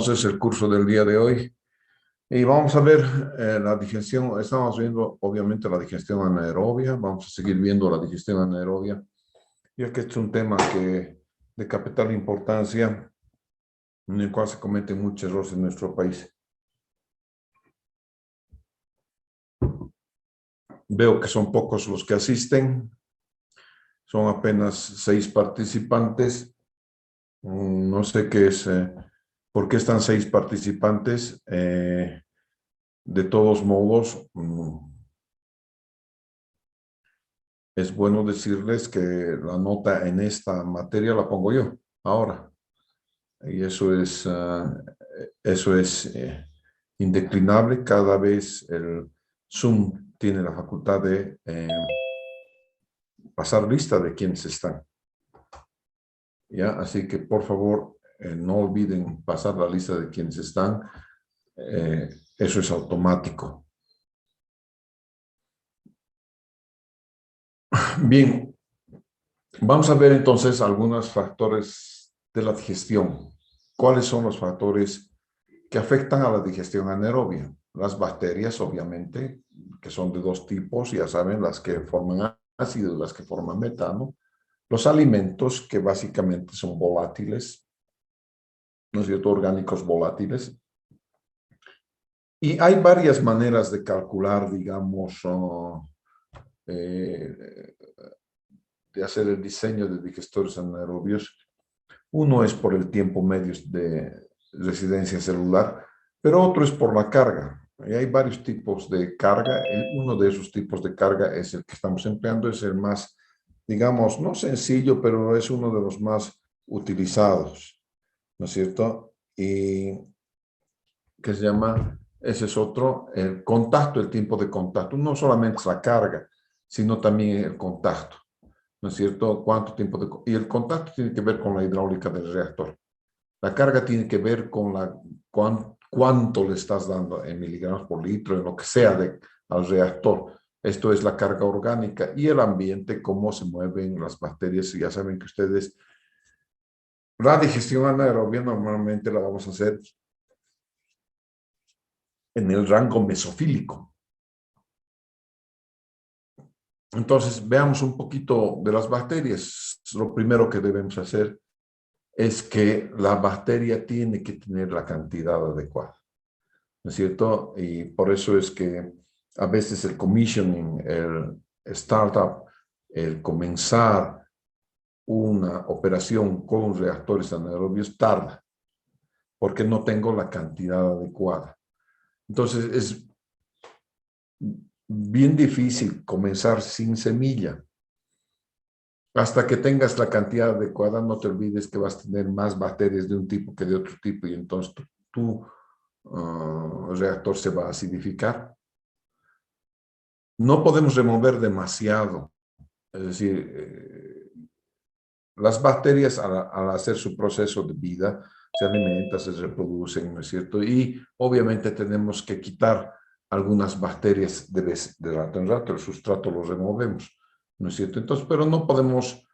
entonces el curso del día de hoy y vamos a ver la digestión. Estamos viendo obviamente la digestión anaerobia, vamos a seguir viendo la digestión anaerobia, ya que este es un tema de capital importancia en el cual se cometen muchos errores en nuestro país. Veo que son pocos los que asisten, son apenas 6 participantes. No sé qué es, por qué están 6 participantes. De todos modos, es bueno decirles que la nota en esta materia la pongo yo ahora. Y eso es indeclinable. Cada vez el Zoom tiene la facultad de pasar lista de quienes están. ¿Ya? Así que por favor, no olviden pasar la lista de quienes están. Eso es automático. Bien, vamos a ver entonces algunos factores de la digestión. ¿Cuáles son los factores que afectan a la digestión anaerobia? Las bacterias, obviamente, que son de 2 tipos, ya saben, las que forman ácido y las que forman metano. Los alimentos, que básicamente son volátiles, ¿no es cierto? Orgánicos volátiles. Y hay varias maneras de calcular, digamos, de hacer el diseño de digestores anaerobios. Uno es por el tiempo medio de residencia celular, pero otro es por la carga. Y hay varios tipos de carga. Uno de esos tipos de carga es el que estamos empleando, es el más, digamos, no sencillo, pero es uno de los más utilizados, ¿no es cierto? Y que se llama, ese es otro, el contacto, el tiempo de contacto. No solamente es la carga, sino también el contacto, ¿no es cierto? ¿Cuánto tiempo y el contacto tiene que ver con la hidráulica del reactor. La carga tiene que ver con cuánto le estás dando en miligramos por litro, en lo que sea al reactor. Esto es la carga orgánica y el ambiente, cómo se mueven las bacterias. Ya saben que ustedes, la digestión anaerobia normalmente la vamos a hacer en el rango mesofílico. Entonces, veamos un poquito de las bacterias. Lo primero que debemos hacer es que la bacteria tiene que tener la cantidad adecuada, ¿no es cierto? Y por eso es que a veces el commissioning, el startup, el comenzar una operación con reactores anaerobios tarda, porque no tengo la cantidad adecuada. Entonces, es bien difícil comenzar sin semilla. Hasta que tengas la cantidad adecuada, no te olvides que vas a tener más bacterias de un tipo que de otro tipo y entonces tu reactor se va a acidificar. No podemos remover demasiado. Es decir, las bacterias al hacer su proceso de vida se alimentan, se reproducen, ¿no es cierto? Y obviamente tenemos que quitar algunas bacterias de rato en rato, el sustrato lo removemos, ¿no es cierto? Entonces, pero no podemos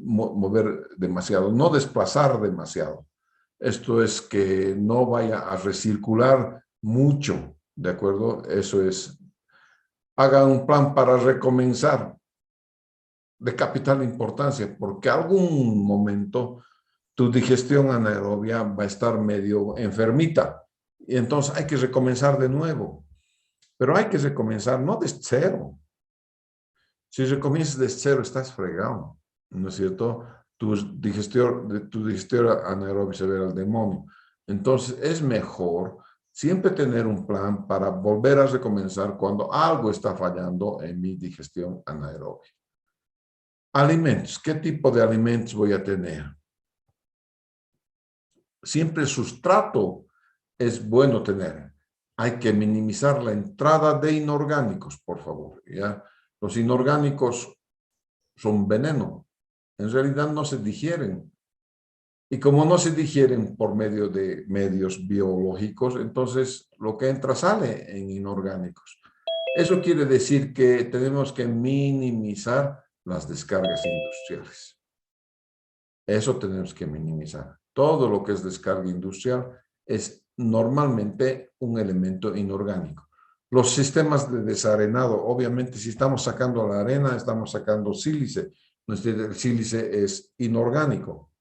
mover demasiado, no desplazar demasiado. Esto es que no vaya a recircular mucho, ¿de acuerdo? Eso es, haga un plan para recomenzar de capital importancia, porque algún momento tu digestión anaerobia va a estar medio enfermita y entonces hay que recomenzar de nuevo. Pero hay que recomenzar no de cero. Si recomienzas de cero, estás fregado, ¿no es cierto? Tu digestión anaerobia se ve al demonio. Entonces, es mejor siempre tener un plan para volver a recomenzar cuando algo está fallando en mi digestión anaerobia. Alimentos. ¿Qué tipo de alimentos voy a tener? Siempre el sustrato es bueno tener. Hay que minimizar la entrada de inorgánicos, por favor, ¿ya? Los inorgánicos son veneno. En realidad no se digieren. Y como no se digieren por medio de medios biológicos, entonces lo que entra sale en inorgánicos. Eso quiere decir que tenemos que minimizar las descargas industriales. Eso tenemos que minimizar. todo lo que es descarga industrial es normalmente un elemento inorgánico. Los sistemas de desarenado, obviamente, si estamos sacando la arena, estamos sacando sílice. El sílice es inorgánico.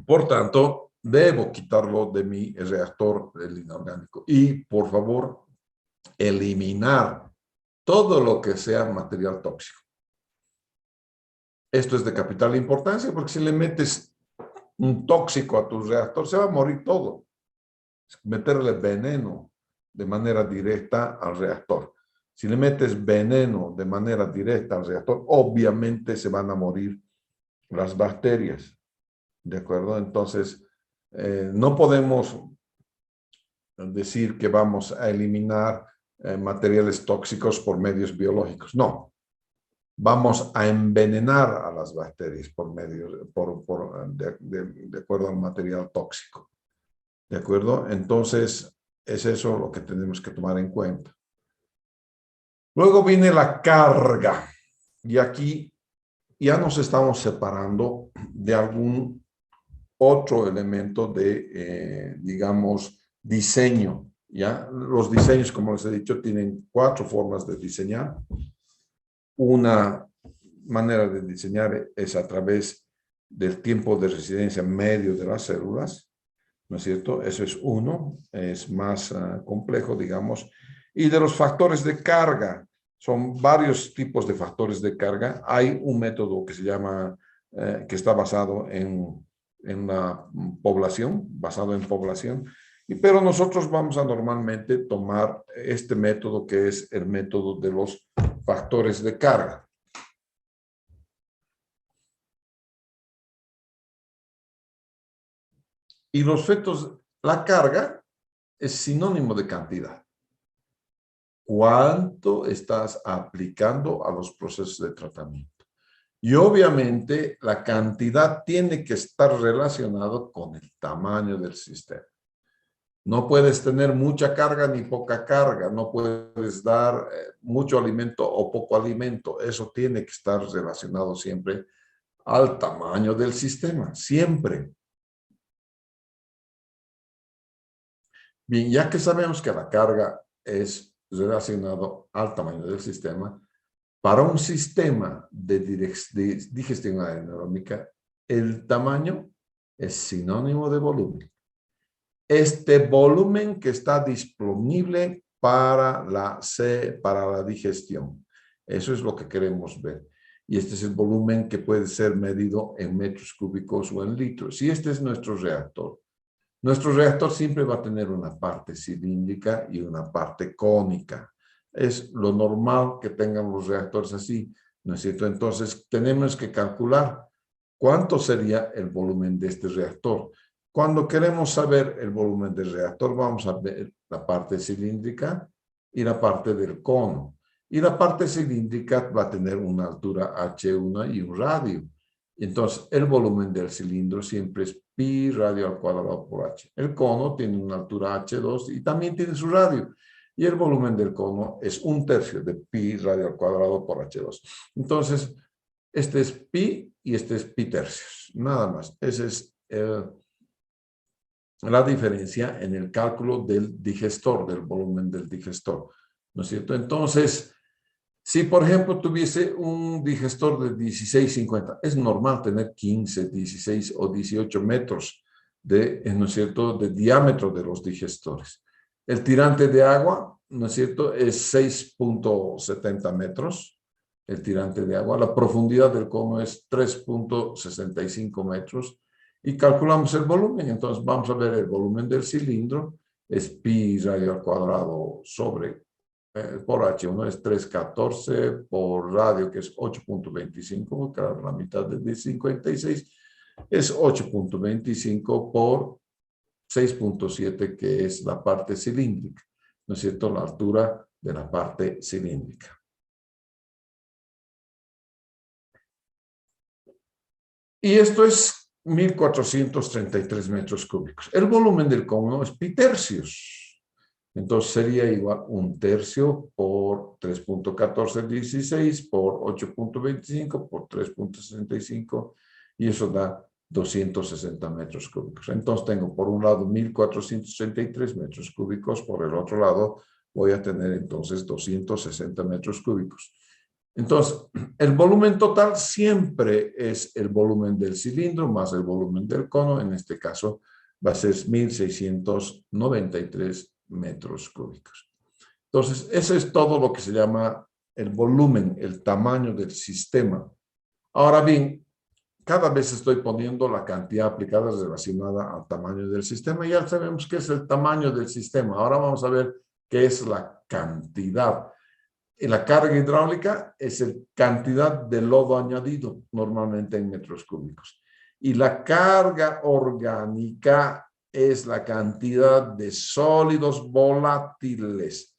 Por tanto, debo quitarlo de mi reactor, el inorgánico. Y, por favor, eliminar todo lo que sea material tóxico. Esto es de capital importancia porque si le metes un tóxico a tu reactor, se va a morir todo. Meterle veneno de manera directa al reactor. Si le metes veneno de manera directa al reactor, obviamente se van a morir las bacterias. ¿De acuerdo? Entonces, no podemos decir que vamos a eliminar materiales tóxicos por medios biológicos. No. Vamos a envenenar a las bacterias de acuerdo al material tóxico. ¿De acuerdo? Entonces, es eso lo que tenemos que tomar en cuenta. Luego viene la carga. Y aquí ya nos estamos separando de algún otro elemento de, digamos, diseño. ¿Ya? Los diseños, como les he dicho, tienen 4 formas de diseñar. Una manera de diseñar es a través del tiempo de residencia medio de las células, ¿no es cierto? Eso es uno, es más complejo, digamos. Y de los factores de carga, son varios tipos de factores de carga. Hay un método que se llama, que está basado en la población, basado en población, pero nosotros vamos a normalmente tomar este método que es el método de los factores de carga. Y los efectos, la carga es sinónimo de cantidad. ¿Cuánto estás aplicando a los procesos de tratamiento? Y obviamente la cantidad tiene que estar relacionado con el tamaño del sistema. No puedes tener mucha carga ni poca carga, no puedes dar mucho alimento o poco alimento. Eso tiene que estar relacionado siempre al tamaño del sistema, siempre. Bien, ya que sabemos que la carga es relacionado al tamaño del sistema, para un sistema de digestión aeróbica, el tamaño es sinónimo de volumen. Este volumen que está disponible para la digestión. Eso es lo que queremos ver. Y este es el volumen que puede ser medido en metros cúbicos o en litros. Y este es nuestro reactor. Nuestro reactor siempre va a tener una parte cilíndrica y una parte cónica. Es lo normal que tengan los reactores así, ¿no es cierto? Entonces, tenemos que calcular cuánto sería el volumen de este reactor. Cuando queremos saber el volumen del reactor, vamos a ver la parte cilíndrica y la parte del cono. Y la parte cilíndrica va a tener una altura H1 y un radio. Entonces, el volumen del cilindro siempre es pi radio al cuadrado por h. El cono tiene una altura h2 y también tiene su radio. Y el volumen del cono es 1/3 de pi radio al cuadrado por h2. Entonces, este es pi y este es pi tercios. Nada más. Esa es la diferencia en el cálculo del digestor, del volumen del digestor. ¿No es cierto? Entonces, si, por ejemplo, tuviese un digestor de 1650, es normal tener 15, 16 o 18 metros ¿no es cierto?, de diámetro de los digestores. El tirante de agua, ¿no es cierto?, es 6.70 metros, el tirante de agua. La profundidad del cono es 3.65 metros. Y calculamos el volumen. Entonces, vamos a ver el volumen del cilindro. Es pi radio al cuadrado sobre por H1 es 314, por radio que es 8.25, claro, la mitad de 56 es 8.25 por 6.7, que es la parte cilíndrica, ¿no es cierto? La altura de la parte cilíndrica. Y esto es 1433 metros cúbicos. El volumen del cono es pi tercios. Entonces sería igual 1/3 por 3.1416 por 8.25 por 3.65 y eso da 260 metros cúbicos. Entonces tengo por un lado 1.433 metros cúbicos, por el otro lado voy a tener entonces 260 metros cúbicos. Entonces, el volumen total siempre es el volumen del cilindro más el volumen del cono. En este caso va a ser 1.693 metros cúbicos. Entonces, eso es todo lo que se llama el volumen, el tamaño del sistema. Ahora bien, cada vez estoy poniendo la cantidad aplicada relacionada al tamaño del sistema. Ya sabemos qué es el tamaño del sistema. Ahora vamos a ver qué es la cantidad. Y la carga hidráulica es la cantidad de lodo añadido, normalmente en metros cúbicos. Y la carga orgánica es la cantidad de sólidos volátiles.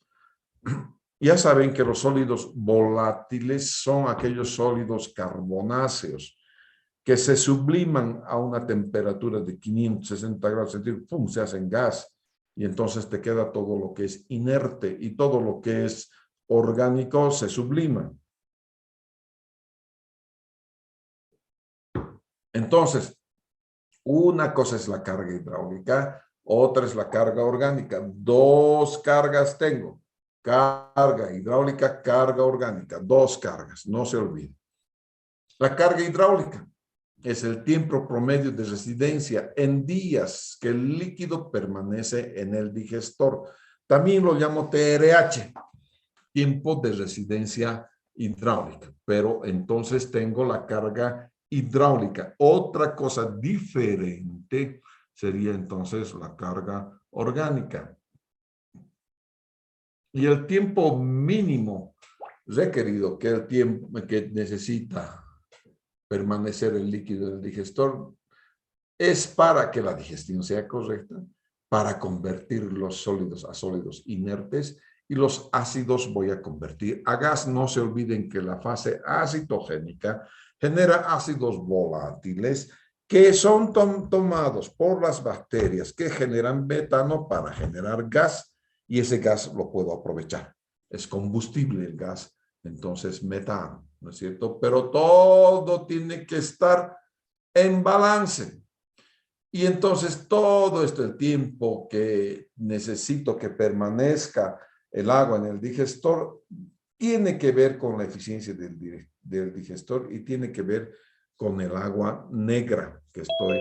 Ya saben que los sólidos volátiles son aquellos sólidos carbonáceos que se subliman a una temperatura de 560 grados centígrados, ¡pum!, se hacen gas. Y entonces te queda todo lo que es inerte y todo lo que es orgánico se sublima. Entonces, una cosa es la carga hidráulica, otra es la carga orgánica. Dos cargas tengo. Carga hidráulica, carga orgánica. Dos cargas, no se olvide. La carga hidráulica es el tiempo promedio de residencia en días que el líquido permanece en el digestor. También lo llamo TRH, tiempo de residencia hidráulica. Pero entonces tengo la carga hidráulica. Otra cosa diferente sería entonces la carga orgánica. Y el tiempo mínimo requerido, que el tiempo que necesita permanecer el líquido en el digestor, es para que la digestión sea correcta, para convertir los sólidos a sólidos inertes, y los ácidos voy a convertir a gas. No se olviden que la fase acitogénica genera ácidos volátiles que son tomados por las bacterias que generan metano para generar gas, y ese gas lo puedo aprovechar. Es combustible el gas, entonces metano, ¿no es cierto? Pero todo tiene que estar en balance. Y entonces todo esto, el tiempo que necesito que permanezca el agua en el digestor, tiene que ver con la eficiencia del digestor y tiene que ver con el agua negra que estoy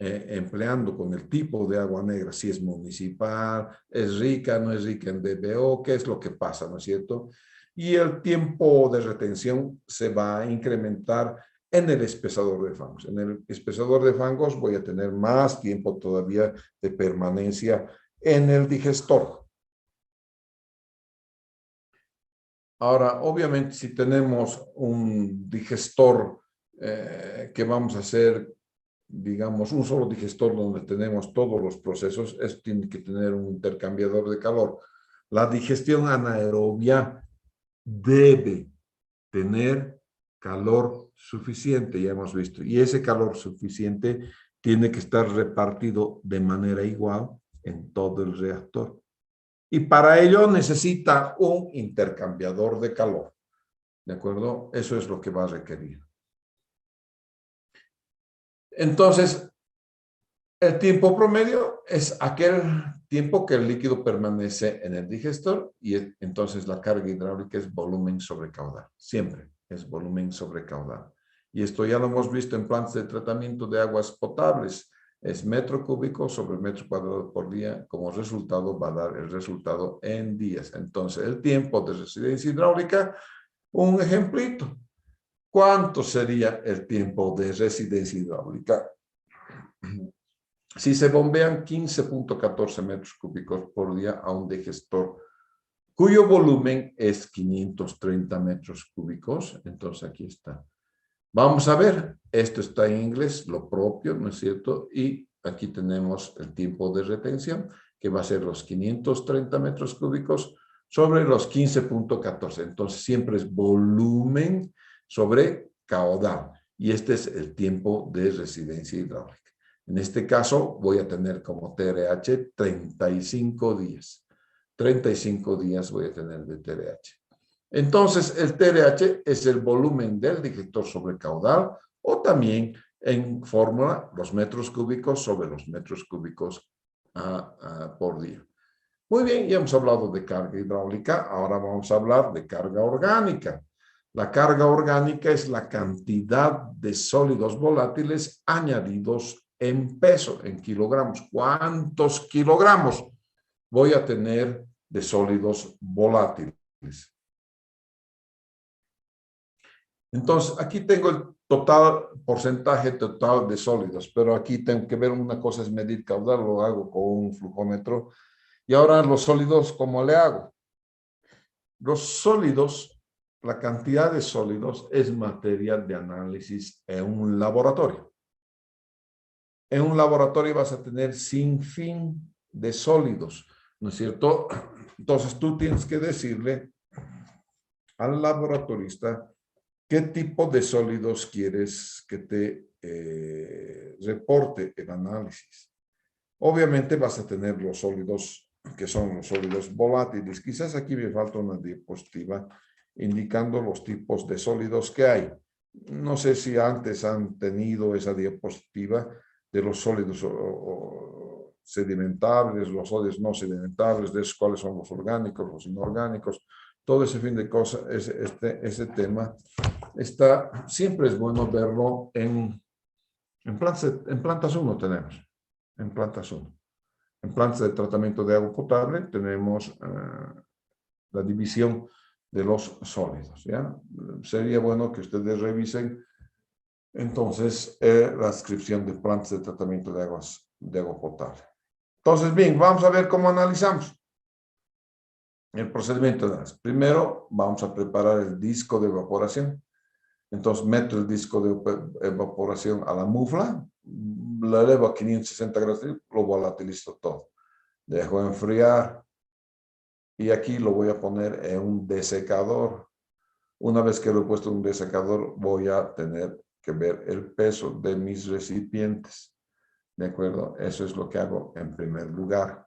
empleando, con el tipo de agua negra, si es municipal, es rica, no es rica en DBO, qué es lo que pasa, ¿no es cierto? Y el tiempo de retención se va a incrementar en el espesador de fangos. En el espesador de fangos voy a tener más tiempo todavía de permanencia en el digestor. Ahora, obviamente, si tenemos un digestor que vamos a hacer, digamos, un solo digestor donde tenemos todos los procesos, esto tiene que tener un intercambiador de calor. La digestión anaerobia debe tener calor suficiente, ya hemos visto, y ese calor suficiente tiene que estar repartido de manera igual en todo el reactor. Y para ello necesita un intercambiador de calor, ¿de acuerdo? Eso es lo que va a requerir. Entonces, el tiempo promedio es aquel tiempo que el líquido permanece en el digestor, y entonces la carga hidráulica es volumen sobre caudal. Siempre es volumen sobre caudal. Y esto ya lo hemos visto en plantas de tratamiento de aguas potables. Es metro cúbico sobre metro cuadrado por día. Como resultado va a dar el resultado en días. Entonces, el tiempo de residencia hidráulica, un ejemplito. ¿Cuánto sería el tiempo de residencia hidráulica? Si se bombean 15.14 metros cúbicos por día a un digestor cuyo volumen es 530 metros cúbicos, entonces aquí está. Vamos a ver, esto está en inglés, lo propio, ¿no es cierto? Y aquí tenemos el tiempo de retención, que va a ser los 530 metros cúbicos sobre los 15.14. Entonces siempre es volumen sobre caudal. Y este es el tiempo de residencia hidráulica. En este caso voy a tener como TRH 35 días. 35 días voy a tener de TRH. Entonces, el TRH es el volumen del digestor sobre caudal, o también en fórmula los metros cúbicos sobre los metros cúbicos por día. Muy bien, ya hemos hablado de carga hidráulica, ahora vamos a hablar de carga orgánica. La carga orgánica es la cantidad de sólidos volátiles añadidos en peso, en kilogramos. ¿Cuántos kilogramos voy a tener de sólidos volátiles? Entonces, aquí tengo el porcentaje total de sólidos, pero aquí tengo que ver una cosa es medir caudal, lo hago con un flujómetro. Y ahora los sólidos, ¿cómo le hago? Los sólidos, la cantidad de sólidos es materia de análisis en un laboratorio. En un laboratorio vas a tener sin fin de sólidos, ¿no es cierto? Entonces tú tienes que decirle al laboratorista qué tipo de sólidos quieres que te reporte el análisis. Obviamente vas a tener los sólidos que son los sólidos volátiles. Quizás aquí me falta una diapositiva indicando los tipos de sólidos que hay. No sé si antes han tenido esa diapositiva de los sólidos sedimentables, los sólidos no sedimentables, de cuáles son los orgánicos, los inorgánicos, todo ese fin de cosas, ese tema. Siempre es bueno verlo en plantas 1 tenemos, en plantas 1. En plantas de tratamiento de agua potable tenemos la división de los sólidos, ¿ya? Sería bueno que ustedes revisen entonces la descripción de plantas de tratamiento de agua potable. Entonces, bien, vamos a ver cómo analizamos el procedimiento de análisis. Primero, vamos a preparar el disco de evaporación. Entonces, meto el disco de evaporación a la mufla, lo elevo a 560 grados, lo volatilizo todo. Dejo enfriar y aquí lo voy a poner en un desecador. Una vez que lo he puesto en un desecador, voy a tener que ver el peso de mis recipientes. ¿De acuerdo? Eso es lo que hago en primer lugar.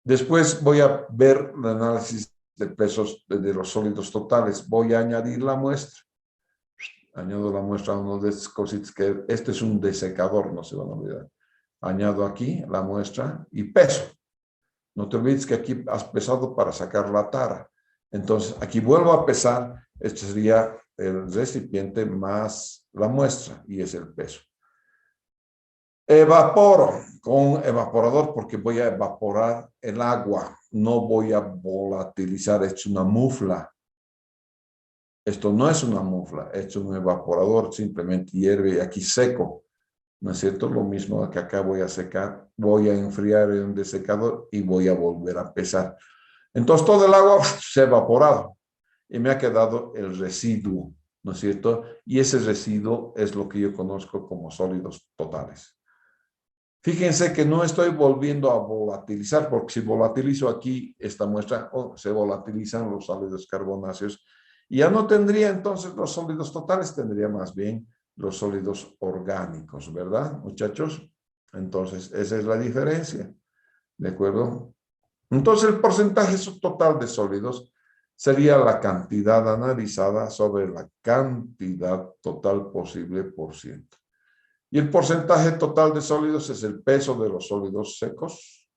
Después voy a ver el análisis de pesos de los sólidos totales. Voy a añadir la muestra. Añado la muestra a uno de estos cositas que este es un desecador, no se van a olvidar. Añado aquí la muestra y peso. No te olvides que aquí has pesado para sacar la tara. Entonces, aquí vuelvo a pesar. Este sería el recipiente más la muestra y es el peso. Evaporo con evaporador porque voy a evaporar el agua. No voy a volatilizar. Esto es una mufla. Esto no es una mufla. Esto es un evaporador. Simplemente hierve aquí seco. ¿No es cierto? Lo mismo que acá voy a secar, voy a enfriar en un desecador y voy a volver a pesar. Entonces todo el agua se ha evaporado y me ha quedado el residuo, ¿no es cierto? Y ese residuo es lo que yo conozco como sólidos totales. Fíjense que no estoy volviendo a volatilizar, porque si volatilizo aquí esta muestra, se volatilizan los sólidos carbonáceos y ya no tendría entonces los sólidos totales, tendría más bien los sólidos orgánicos, ¿verdad, muchachos? Entonces, esa es la diferencia, ¿de acuerdo? Entonces, el porcentaje total de sólidos sería la cantidad analizada sobre la cantidad total posible por ciento. Y el porcentaje total de sólidos es el peso de los sólidos secos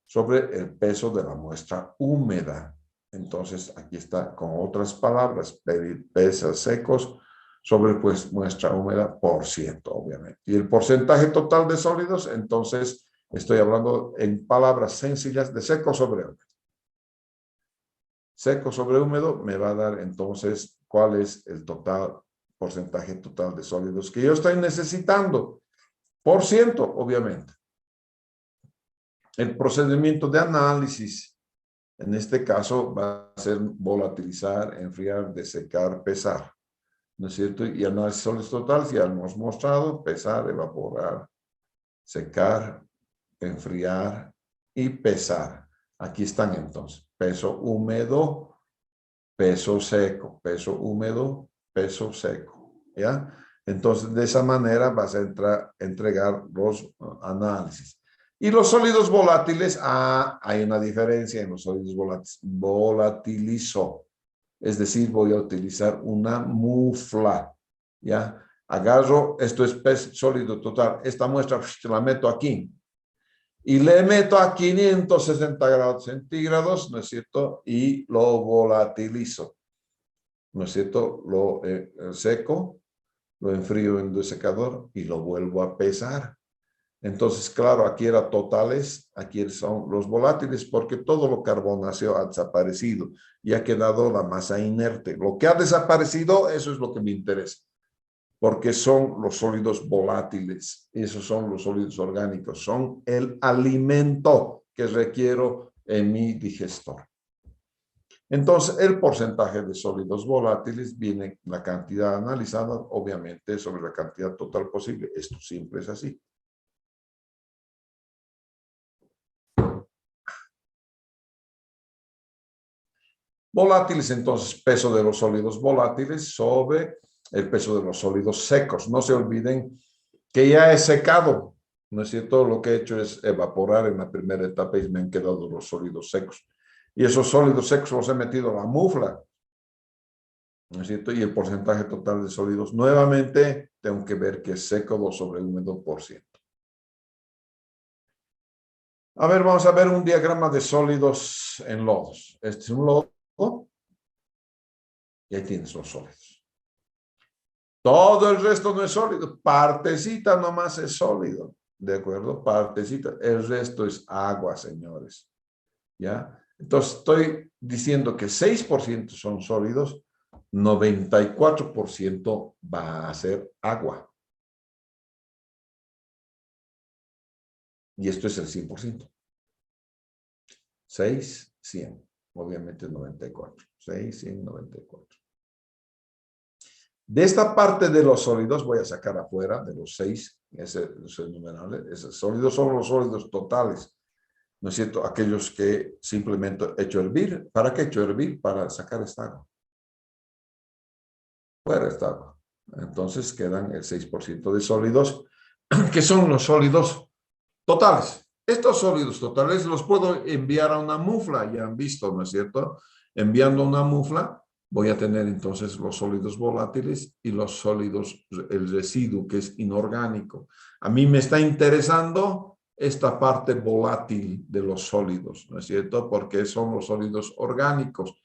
sobre el peso de la muestra húmeda. Entonces, aquí está con otras palabras, pesos secos sobre pues muestra húmeda por ciento, obviamente. Y el porcentaje total de sólidos, entonces, estoy hablando en palabras sencillas de seco sobre húmedo. Seco sobre húmedo me va a dar entonces cuál es el porcentaje total de sólidos que yo estoy necesitando. Por ciento, obviamente. El procedimiento de análisis, en este caso, va a ser volatilizar, enfriar, desecar, pesar. ¿No es cierto? Y análisis sólidos totales ya hemos mostrado, pesar, evaporar, secar, enfriar y pesar. Aquí están entonces, peso húmedo, peso seco, peso húmedo, peso seco, ¿ya? Entonces, de esa manera vas a entregar los análisis. Y los sólidos volátiles, hay una diferencia en los sólidos volátiles. Volatilizo. Es decir, voy a utilizar una mufla, ¿ya? Agarro, esto es sólido total, esta muestra la meto aquí y le meto a 560 grados centígrados, ¿no es cierto? Y lo volatilizo, ¿no es cierto? Lo seco, lo enfrío en el secador y lo vuelvo a pesar. Entonces, claro, aquí era totales, aquí son los volátiles, porque todo lo carbonáceo ha desaparecido y ha quedado la masa inerte. Lo que ha desaparecido, eso es lo que me interesa, porque son los sólidos volátiles, esos son los sólidos orgánicos, son el alimento que requiero en mi digestor. Entonces, el porcentaje de sólidos volátiles viene la cantidad analizada, obviamente, sobre la cantidad total posible. Esto siempre es así. Volátiles, entonces, peso de los sólidos volátiles sobre el peso de los sólidos secos. No se olviden que ya he secado, ¿no es cierto? Lo que he hecho es evaporar en la primera etapa y me han quedado los sólidos secos. Y esos sólidos secos los he metido a la mufla, ¿no es cierto? Y el porcentaje total de sólidos, nuevamente, tengo que ver que es seco 2 sobre húmedo por ciento. A ver, vamos a ver un diagrama de sólidos en lodos. Este es un lodo y ahí tienes los sólidos. Todo el resto no es sólido. Partecita nomás es sólido. ¿De acuerdo? Partecita. El resto es agua, señores. ¿Ya? Entonces, estoy diciendo que 6% son sólidos, 94% va a ser agua. Y esto es el 100%. 6, 100. Obviamente 94. 6, 100, 94. De esta parte de los sólidos voy a sacar afuera de los 6, ese numerable. Esos sólidos son los sólidos totales, ¿no es cierto? Aquellos que simplemente he hecho hervir. ¿Para qué he hecho hervir? Para sacar esta agua. Fuera esta agua. Entonces quedan el 6% de sólidos, que son los sólidos totales. Estos sólidos totales los puedo enviar a una mufla, ya han visto, ¿no es cierto? Enviando una mufla, voy a tener entonces los sólidos volátiles y los sólidos, el residuo que es inorgánico. A mí me está interesando esta parte volátil de los sólidos, ¿no es cierto? Porque son los sólidos orgánicos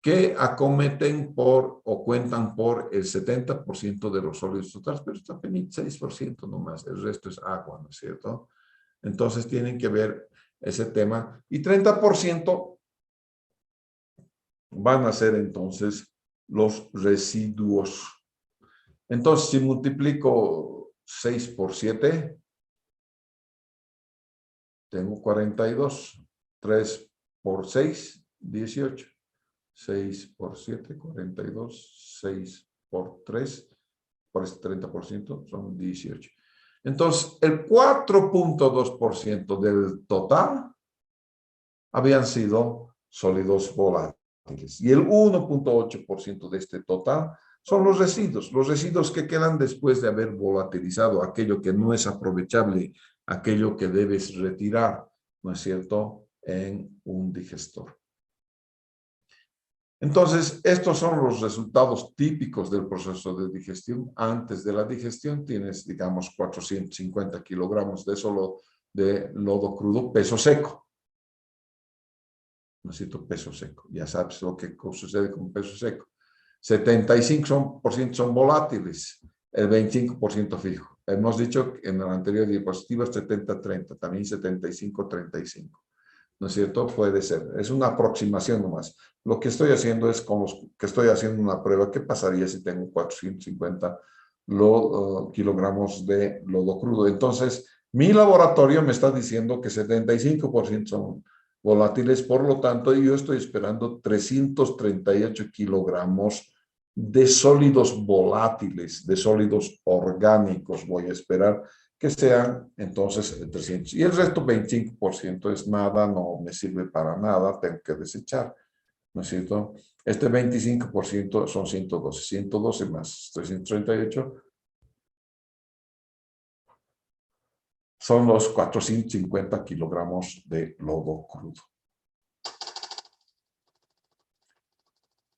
que acometen por o cuentan por el 70% de los sólidos totales, pero está apenas 6% nomás, el resto es agua, ¿no es cierto? Entonces tienen que ver ese tema. Y 30% van a ser entonces los residuos. Entonces, si multiplico 6 por 7, tengo 42. 3 por 6, 18. 6 por 7, 42. 6 por 3, por este 30%, son 18. Entonces, el 4.2% del total habían sido sólidos volátiles. Y el 1.8% de este total son los residuos que quedan después de haber volatilizado, aquello que no es aprovechable, aquello que debes retirar, ¿no es cierto?, en un digestor. Entonces, estos son los resultados típicos del proceso de digestión. Antes de la digestión tienes, digamos, 450 kilogramos de lodo crudo, peso seco. Necesito peso seco. Ya sabes lo que sucede con peso seco. 75% son volátiles, el 25% fijo. Hemos dicho en la anterior diapositiva 70-30, también 75-35. ¿No es cierto? Puede ser. Es una aproximación nomás. Lo que estoy haciendo es como que estoy haciendo una prueba. ¿Qué pasaría si tengo 450 kilogramos de lodo crudo? Entonces, mi laboratorio me está diciendo que 75% son volátiles, por lo tanto, yo estoy esperando 338 kilogramos de sólidos volátiles, de sólidos orgánicos. Voy a esperar que sean entonces 300. Y el resto, 25%, es nada, no me sirve para nada, tengo que desechar, ¿no es cierto? Este 25% son 112. 112 más 338 son los 450 kilogramos de lodo crudo.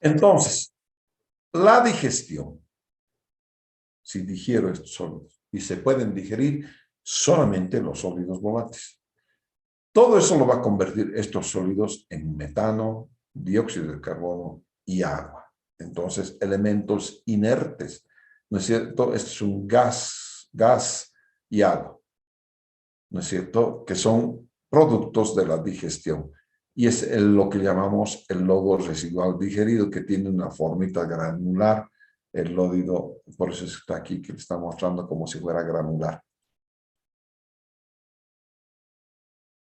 Entonces, la digestión si digiero estos sólidos. Y se pueden digerir solamente los sólidos volátiles. Todo eso lo va a convertir estos sólidos en metano, dióxido de carbono y agua. Entonces, elementos inertes, ¿no es cierto? Esto es un gas y agua, ¿no es cierto? Que son productos de la digestión. Y es lo que llamamos el lodo residual digerido, que tiene una formita granular. El lódido, por eso está aquí, que le está mostrando como si fuera granular.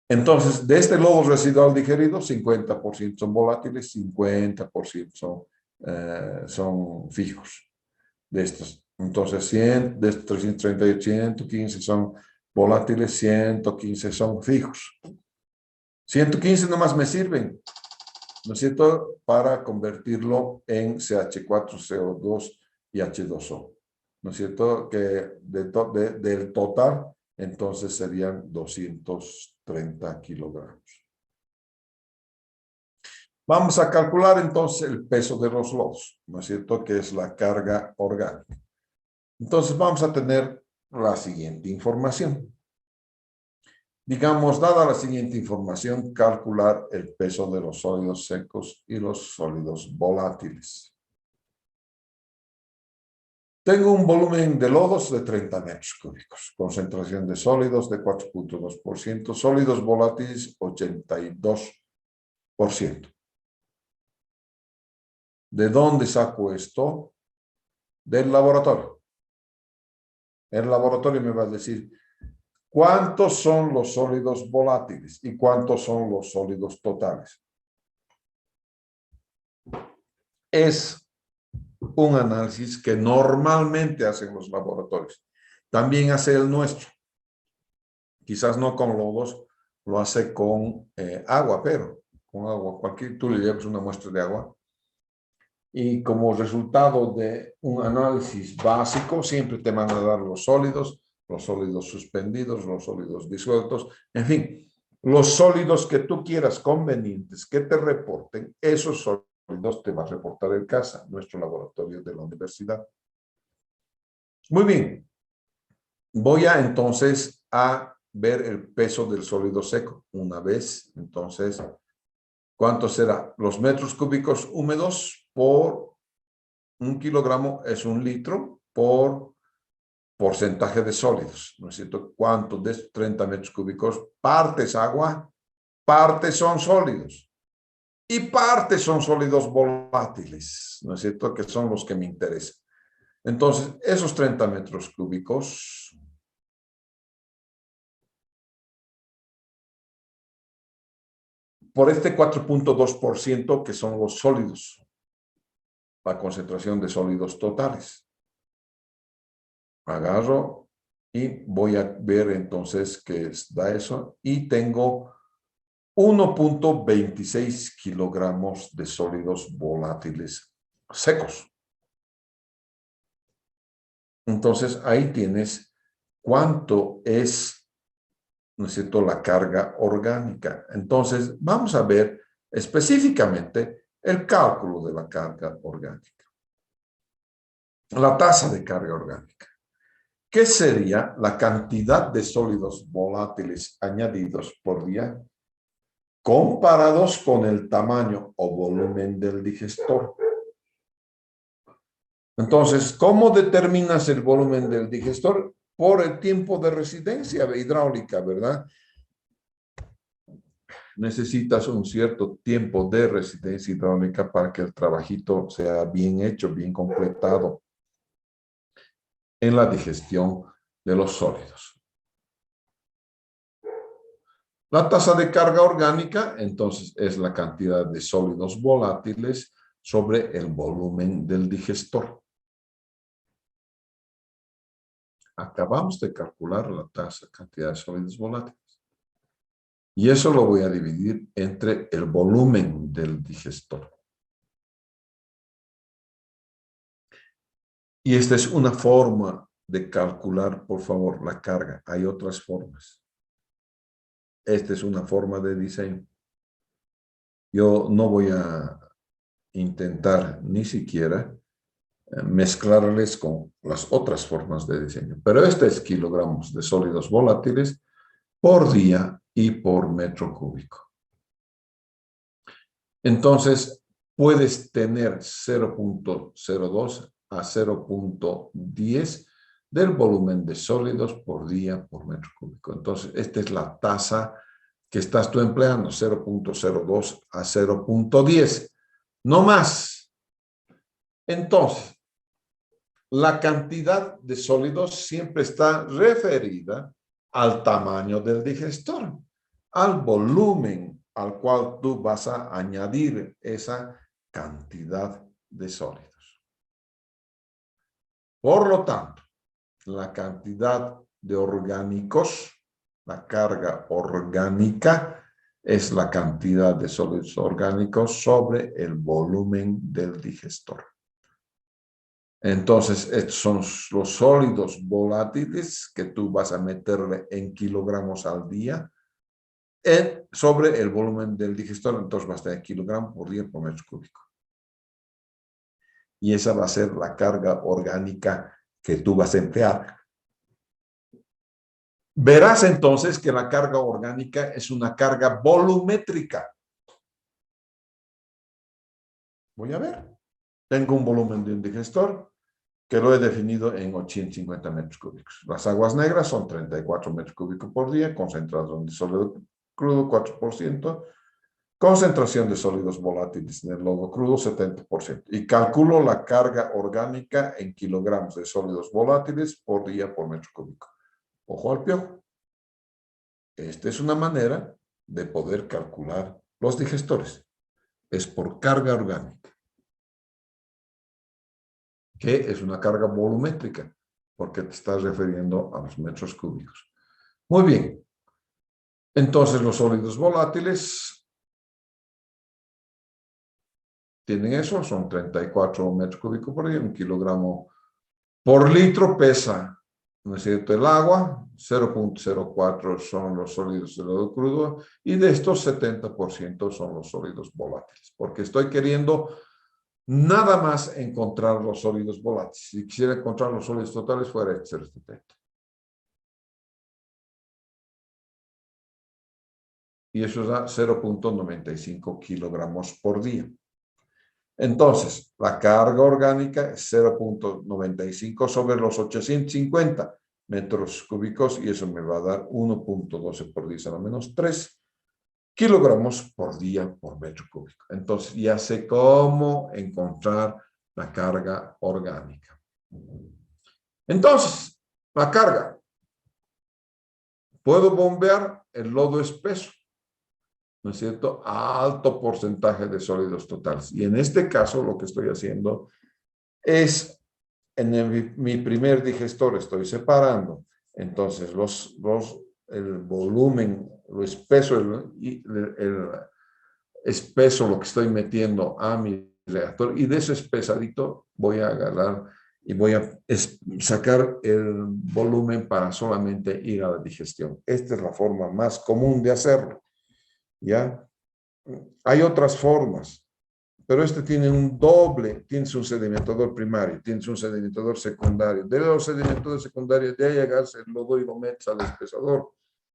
Entonces, de este lodo residual digerido, 50% son volátiles, 50% son fijos de estos. Entonces, 100 de estos 338, 115 son volátiles, 115 son fijos. 115 nomás me sirven, ¿no es cierto?, para convertirlo en CH4, CO2 y H2O. ¿No es cierto? Que del total, entonces serían 230 kilogramos. Vamos a calcular entonces el peso de los lodos, ¿no es cierto?, que es la carga orgánica. Entonces vamos a tener la siguiente información. Digamos, dada la siguiente información, calcular el peso de los sólidos secos y los sólidos volátiles. Tengo un volumen de lodos de 30 metros cúbicos, concentración de sólidos de 4.2%, sólidos volátiles 82%. ¿De dónde saco esto? Del laboratorio. El laboratorio me va a decir cuántos son los sólidos volátiles y cuántos son los sólidos totales. Es un análisis que normalmente hacen los laboratorios. También hace el nuestro. Quizás no con lodos, lo hace con agua, pero con agua. Tú le llevas una muestra de agua y como resultado de un análisis básico, siempre te van a dar los sólidos suspendidos, los sólidos disueltos, en fin, los sólidos que tú quieras convenientes que te reporten, esos sólidos te va a reportar el CASA, nuestro laboratorio de la universidad. Muy bien. Voy a entonces a ver el peso del sólido seco. Una vez, entonces, ¿cuánto será? Los metros cúbicos húmedos por 1 kilogramo es 1 litro por porcentaje de sólidos, ¿no es cierto? ¿Cuánto de estos 30 metros cúbicos? Partes agua, partes son sólidos y partes son sólidos volátiles, ¿no es cierto? Que son los que me interesan. Entonces, esos 30 metros cúbicos por este 4.2% que son los sólidos, la concentración de sólidos totales. Agarro y voy a ver entonces qué da eso y tengo 1.26 kilogramos de sólidos volátiles secos. Entonces ahí tienes cuánto es, ¿no es cierto?, la carga orgánica. Entonces vamos a ver específicamente el cálculo de la carga orgánica. La tasa de carga orgánica. ¿Qué sería la cantidad de sólidos volátiles añadidos por día comparados con el tamaño o volumen del digestor? Entonces, ¿cómo determinas el volumen del digestor? Por el tiempo de residencia hidráulica, ¿verdad? Necesitas un cierto tiempo de residencia hidráulica para que el trabajito sea bien hecho, bien completado en la digestión de los sólidos. La tasa de carga orgánica, entonces, es la cantidad de sólidos volátiles sobre el volumen del digestor. Acabamos de calcular la cantidad de sólidos volátiles. Y eso lo voy a dividir entre el volumen del digestor. Y esta es una forma de calcular, por favor, la carga. Hay otras formas. Esta es una forma de diseño. Yo no voy a intentar ni siquiera mezclarles con las otras formas de diseño. Pero este es kilogramos de sólidos volátiles por día y por metro cúbico. Entonces, puedes tener 0.02 a 0.10 del volumen de sólidos por día por metro cúbico. Entonces, esta es la tasa que estás tú empleando, 0.02 a 0.10. No más. Entonces, la cantidad de sólidos siempre está referida al tamaño del digestor, al volumen al cual tú vas a añadir esa cantidad de sólidos. Por lo tanto, la cantidad de orgánicos, la carga orgánica, es la cantidad de sólidos orgánicos sobre el volumen del digestor. Entonces, estos son los sólidos volátiles que tú vas a meterle en kilogramos al día sobre el volumen del digestor. Entonces, va a estar en kilogramos por día por metro cúbico. Y esa va a ser la carga orgánica que tú vas a emplear. Verás entonces que la carga orgánica es una carga volumétrica. Voy a ver. Tengo un volumen de un digestor que lo he definido en 850 metros cúbicos. Las aguas negras son 34 metros cúbicos por día, concentración de sólido crudo 4%, concentración de sólidos volátiles en el lodo crudo 70%. Y calculo la carga orgánica en kilogramos de sólidos volátiles por día por metro cúbico. Ojo al piojo. Esta es una manera de poder calcular los digestores. Es por carga orgánica, que es una carga volumétrica, porque te estás refiriendo a los metros cúbicos. Muy bien. Entonces, los sólidos volátiles tienen eso, son 34 metros cúbicos por día, un kilogramo por litro pesa, ¿no es cierto?, el agua, 0.04 son los sólidos de lodo crudo, y de estos 70% son los sólidos volátiles, porque estoy queriendo nada más encontrar los sólidos volátiles. Si quisiera encontrar los sólidos totales, fuera de 0.70. Y eso da 0.95 kilogramos por día. Entonces, la carga orgánica es 0.95 sobre los 850 metros cúbicos y eso me va a dar 1.12 por 10 a la menos 3 kilogramos por día por metro cúbico. Entonces, ya sé cómo encontrar la carga orgánica. Entonces, la carga. Puedo bombear el lodo espeso, ¿no es cierto?, a alto porcentaje de sólidos totales. Y en este caso lo que estoy haciendo es, mi primer digestor estoy separando, entonces el volumen, lo espeso, el espeso lo que estoy metiendo a mi reactor, y de ese espesadito voy a agarrar y voy a sacar el volumen para solamente ir a la digestión. Esta es la forma más común de hacerlo, ¿ya? Hay otras formas, pero este tiene un doble, tienes un sedimentador primario, tienes un sedimentador secundario. De los sedimentadores secundarios, de ahí llegarse el lodo y lo metes al espesador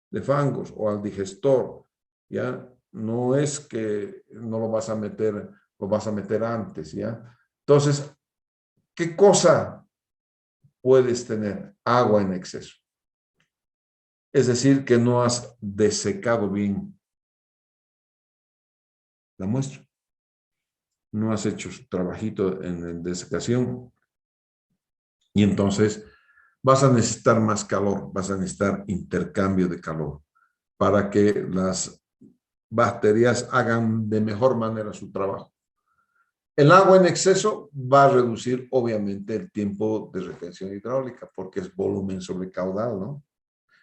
de fangos o al digestor, ¿ya? No es que no lo vas a meter, lo vas a meter antes, ¿ya? Entonces, ¿qué cosa puedes tener? Agua en exceso. Es decir, que no has desecado bien la muestra. No has hecho su trabajito en desecación. Y entonces vas a necesitar más calor, vas a necesitar intercambio de calor para que las bacterias hagan de mejor manera su trabajo. El agua en exceso va a reducir obviamente el tiempo de retención hidráulica porque es volumen sobre caudal, ¿no?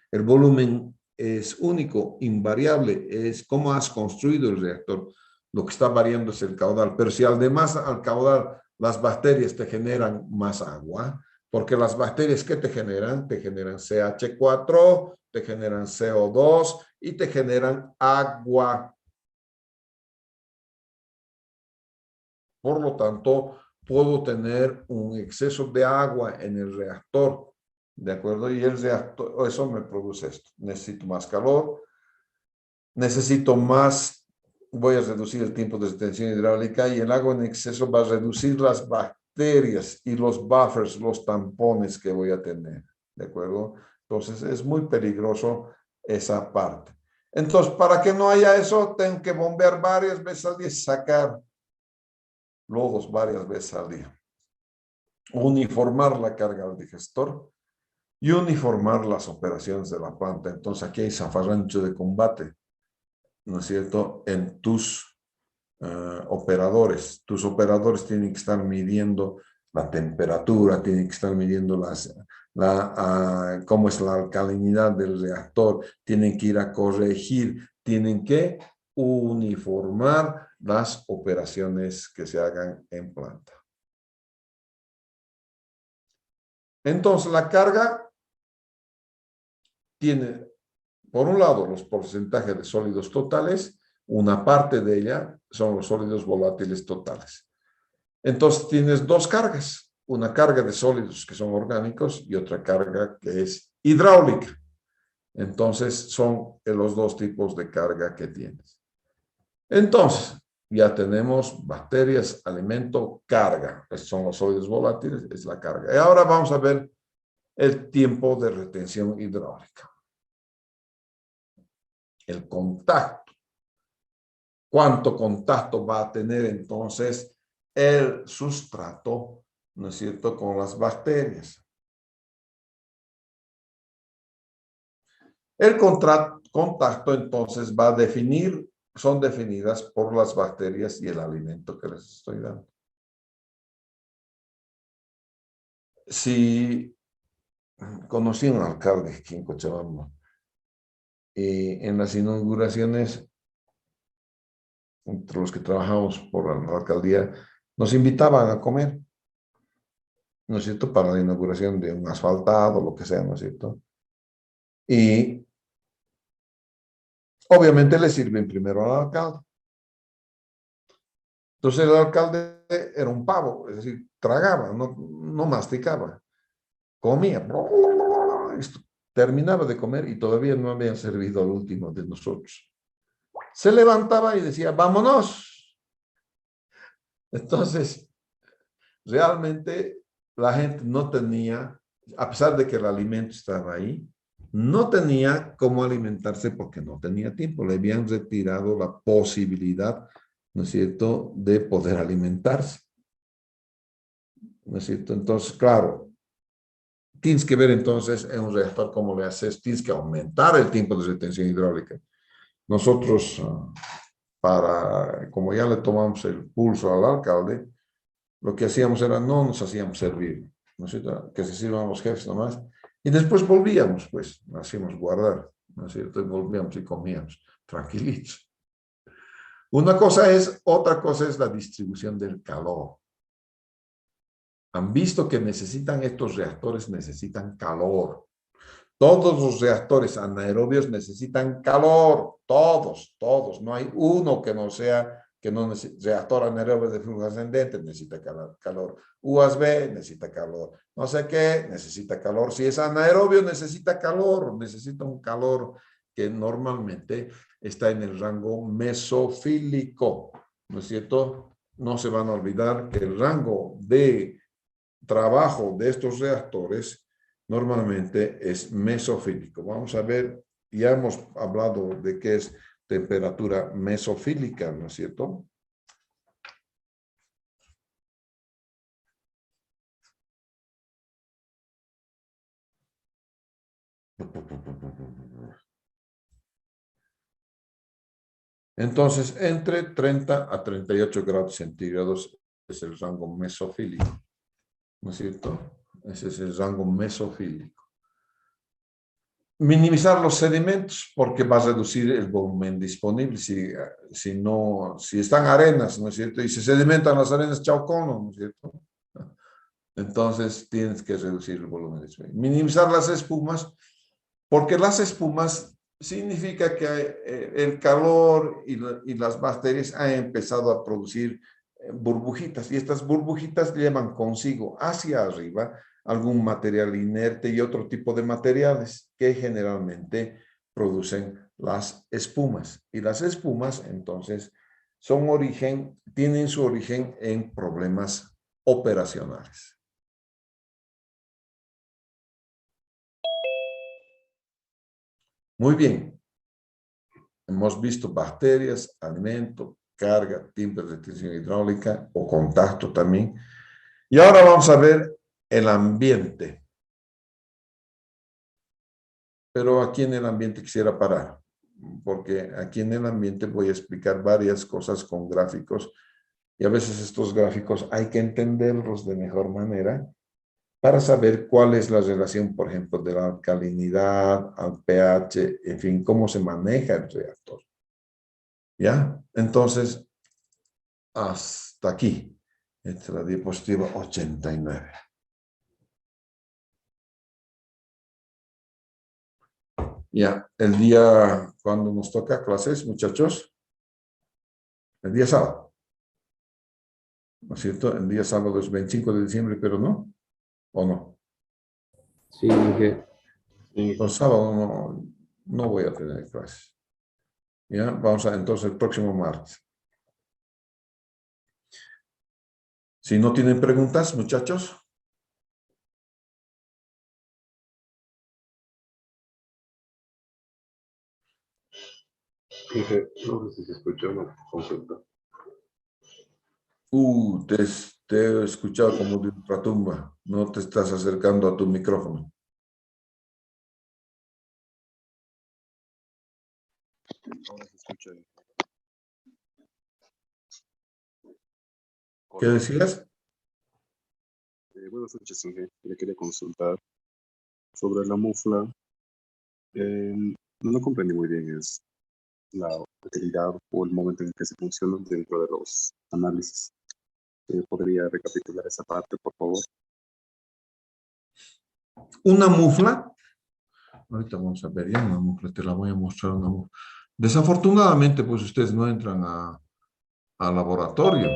El volumen es único, invariable, es cómo has construido el reactor. Lo que está variando es el caudal, pero si además al caudal las bacterias te generan más agua, porque las bacterias que te generan CH4, te generan CO2 y te generan agua. Por lo tanto, puedo tener un exceso de agua en el reactor, ¿de acuerdo? Y el reactor, eso me produce esto. Necesito más calor, necesito más, voy a reducir el tiempo de retención hidráulica y el agua en exceso va a reducir las bacterias y los buffers, los tampones que voy a tener, ¿de acuerdo? Entonces es muy peligroso esa parte. Entonces, para que no haya eso, tengo que bombear varias veces al día, sacar lodos varias veces al día. Uniformar la carga al digestor y uniformar las operaciones de la planta. Entonces, aquí hay zafarrancho de combate, ¿no es cierto?, en tus operadores. Tus operadores tienen que estar midiendo la temperatura, tienen que estar midiendo cómo es la alcalinidad del reactor, tienen que ir a corregir, tienen que uniformar las operaciones que se hagan en planta. Entonces, la carga tiene, por un lado, los porcentajes de sólidos totales, una parte de ella son los sólidos volátiles totales. Entonces, tienes dos cargas, una carga de sólidos que son orgánicos y otra carga que es hidráulica. Entonces, son los dos tipos de carga que tienes. Entonces, ya tenemos bacterias, alimento, carga. Estos son los sólidos volátiles, es la carga. Y ahora vamos a ver el tiempo de retención hidráulica. El contacto. ¿Cuánto contacto va a tener entonces el sustrato, ¿no es cierto?, con las bacterias? El contacto entonces va a definir, son definidas por las bacterias y el alimento que les estoy dando. Si conocí a un alcalde aquí en Cochabamba y en las inauguraciones, entre los que trabajamos por la alcaldía, nos invitaban a comer, ¿no es cierto?, para la inauguración de un asfaltado, lo que sea, ¿no es cierto? Y obviamente le sirven primero al alcalde. Entonces el alcalde era un pavo, es decir, tragaba, no masticaba, comía, terminaba de comer y todavía no habían servido al último de nosotros. Se levantaba y decía, vámonos. Entonces, realmente la gente no tenía, a pesar de que el alimento estaba ahí, no tenía cómo alimentarse porque no tenía tiempo. Le habían retirado la posibilidad, ¿no es cierto?, de poder alimentarse. ¿No es cierto? Entonces, claro, tienes que ver entonces en un reactor cómo le haces, tienes que aumentar el tiempo de retención hidráulica. Nosotros, como ya le tomamos el pulso al alcalde, lo que hacíamos era no nos hacíamos servir, ¿no es cierto?, que se sirvan los jefes nomás, y después volvíamos, pues, nos hacíamos guardar, ¿no es cierto?, y volvíamos y comíamos, tranquilitos. Otra cosa es la distribución del calor. Han visto que estos reactores necesitan calor. Todos los reactores anaerobios necesitan calor, todos. No hay uno que no sea, reactor anaerobio de flujo ascendente necesita calor. USB necesita calor. No sé qué, necesita calor. Si es anaerobio, necesita calor. Necesita un calor que normalmente está en el rango mesofílico. ¿No es cierto? No se van a olvidar que el rango de trabajo de estos reactores normalmente es mesofílico. Vamos a ver, ya hemos hablado de qué es temperatura mesofílica, ¿no es cierto? Entonces, entre 30 a 38 grados centígrados es el rango mesofílico, ¿no es cierto? Ese es el rango mesofílico. Minimizar los sedimentos porque va a reducir el volumen disponible. Si están arenas, ¿no es cierto? Y se sedimentan las arenas, chao cono, ¿no es cierto? Entonces tienes que reducir el volumen disponible. Minimizar las espumas porque las espumas significa que el calor y las bacterias han empezado a producir burbujitas, y estas burbujitas llevan consigo hacia arriba algún material inerte y otro tipo de materiales que generalmente producen las espumas. Y las espumas, entonces, tienen su origen en problemas operacionales. Muy bien. Hemos visto bacterias, alimento, carga, timbres de tensión hidráulica o contacto también. Y ahora vamos a ver el ambiente. Pero aquí en el ambiente quisiera parar, porque aquí en el ambiente voy a explicar varias cosas con gráficos y a veces estos gráficos hay que entenderlos de mejor manera para saber cuál es la relación, por ejemplo, de la alcalinidad al pH, en fin, cómo se maneja el reactor. ¿Ya? Entonces, hasta aquí. Esta es la diapositiva 89. Ya, el día cuando nos toca clases, muchachos, el día sábado, ¿no es cierto? El día sábado es 25 de diciembre, pero no, ¿o no? Sí, dije. Los sábados no voy a tener clases. Ya, vamos a entonces el próximo martes. Si no tienen preguntas, muchachos. Dije, no sé si se escuchó una consulta. Te he escuchado como de ultratumba. No te estás acercando a tu micrófono. Ahora se escucha. ¿Qué Hola, hola. decías? Buenas noches, Inge. Le quería consultar sobre la mufla. Eh, no comprendí muy bien es la utilidad o el momento en el que se funciona dentro de los análisis. ¿Podría recapitular esa parte, por favor? Una mufla. Ahorita vamos a ver ya una mufla, te la voy a mostrar una mufla. Desafortunadamente, pues ustedes no entran al laboratorio.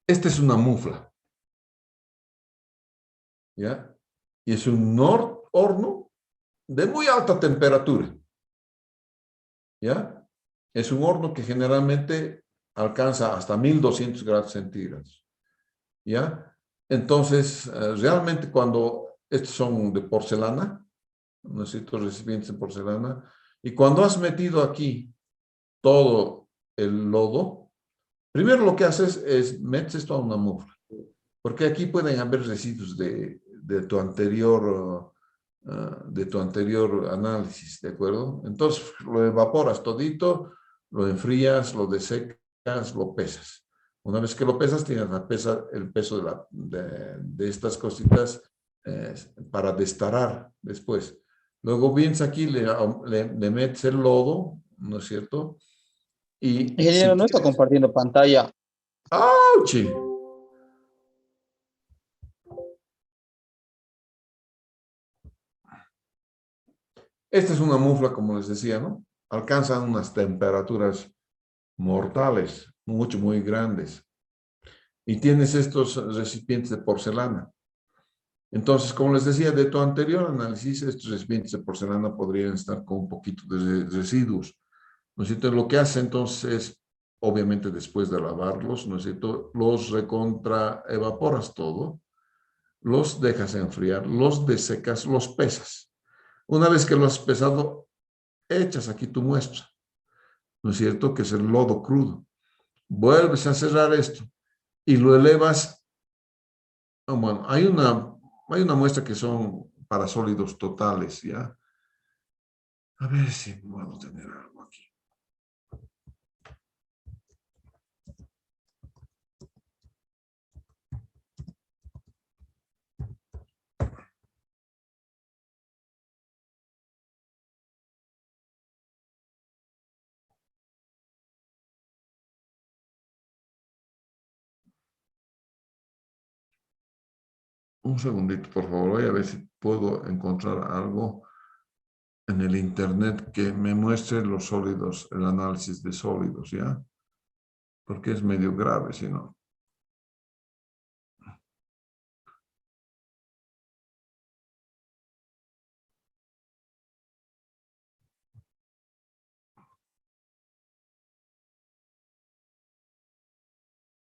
Esta es una mufla, ¿ya? Y es un horno de muy alta temperatura, ¿ya? Es un horno que generalmente alcanza hasta 1200 grados centígrados, ¿ya? Entonces, realmente cuando estos son de porcelana, ¿no es cierto? Recipientes de porcelana, y cuando has metido aquí todo el lodo, primero lo que haces es metes esto a una mufla, porque aquí pueden haber residuos de tu anterior análisis, ¿de acuerdo? Entonces lo evaporas todito, lo enfrías, lo desecas, lo pesas. Una vez que lo pesas, tienes el peso de estas cositas eh, para destarar después. Luego vienes aquí, le metes el lodo, ¿no es cierto? Y Ingeniero, si no está quieres... compartiendo pantalla. ¡Auch! Esta es una mufla, como les decía, ¿no? Alcanzan unas temperaturas mortales, muy grandes. Y tienes estos recipientes de porcelana. Entonces, como les decía, de tu anterior análisis, estos recipientes de porcelana podrían estar con un poquito de residuos. ¿No es cierto? Lo que hace entonces es, obviamente después de lavarlos, ¿no es cierto? Los recontra evaporas todo, los dejas enfriar, los desecas, los pesas. Una vez que lo has pesado, echas aquí tu muestra, ¿no es cierto? Que es el lodo crudo. Vuelves a cerrar esto y lo elevas. Bueno, hay una muestra que son para sólidos totales, ¿ya? A ver si puedo tener algo aquí. Un segundito, por favor. Voy a ver si puedo encontrar algo en el internet que me muestre los sólidos, el análisis de sólidos, ¿ya? Porque es medio grave, si no.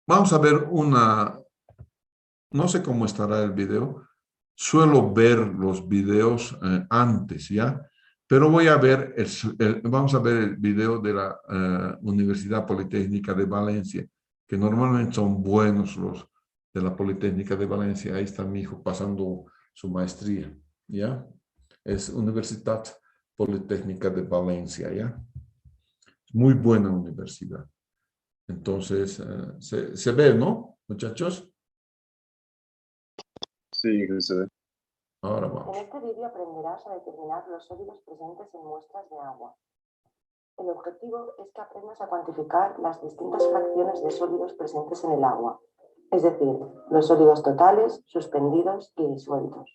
Vamos a ver no sé cómo estará el video. Suelo ver los videos antes, ¿ya? Pero voy a ver, vamos a ver el video de la Universidad Politécnica de Valencia, que normalmente son buenos los de la Politécnica de Valencia. Ahí está mi hijo pasando su maestría, ¿ya? Es Universidad Politécnica de Valencia, ¿ya? Muy buena universidad. Entonces, se ve, ¿no, muchachos? Sí, que se ve. Ahora vamos. En este vídeo aprenderás a determinar los sólidos presentes en muestras de agua. El objetivo es que aprendas a cuantificar las distintas fracciones de sólidos presentes en el agua, es decir, los sólidos totales, suspendidos y disueltos.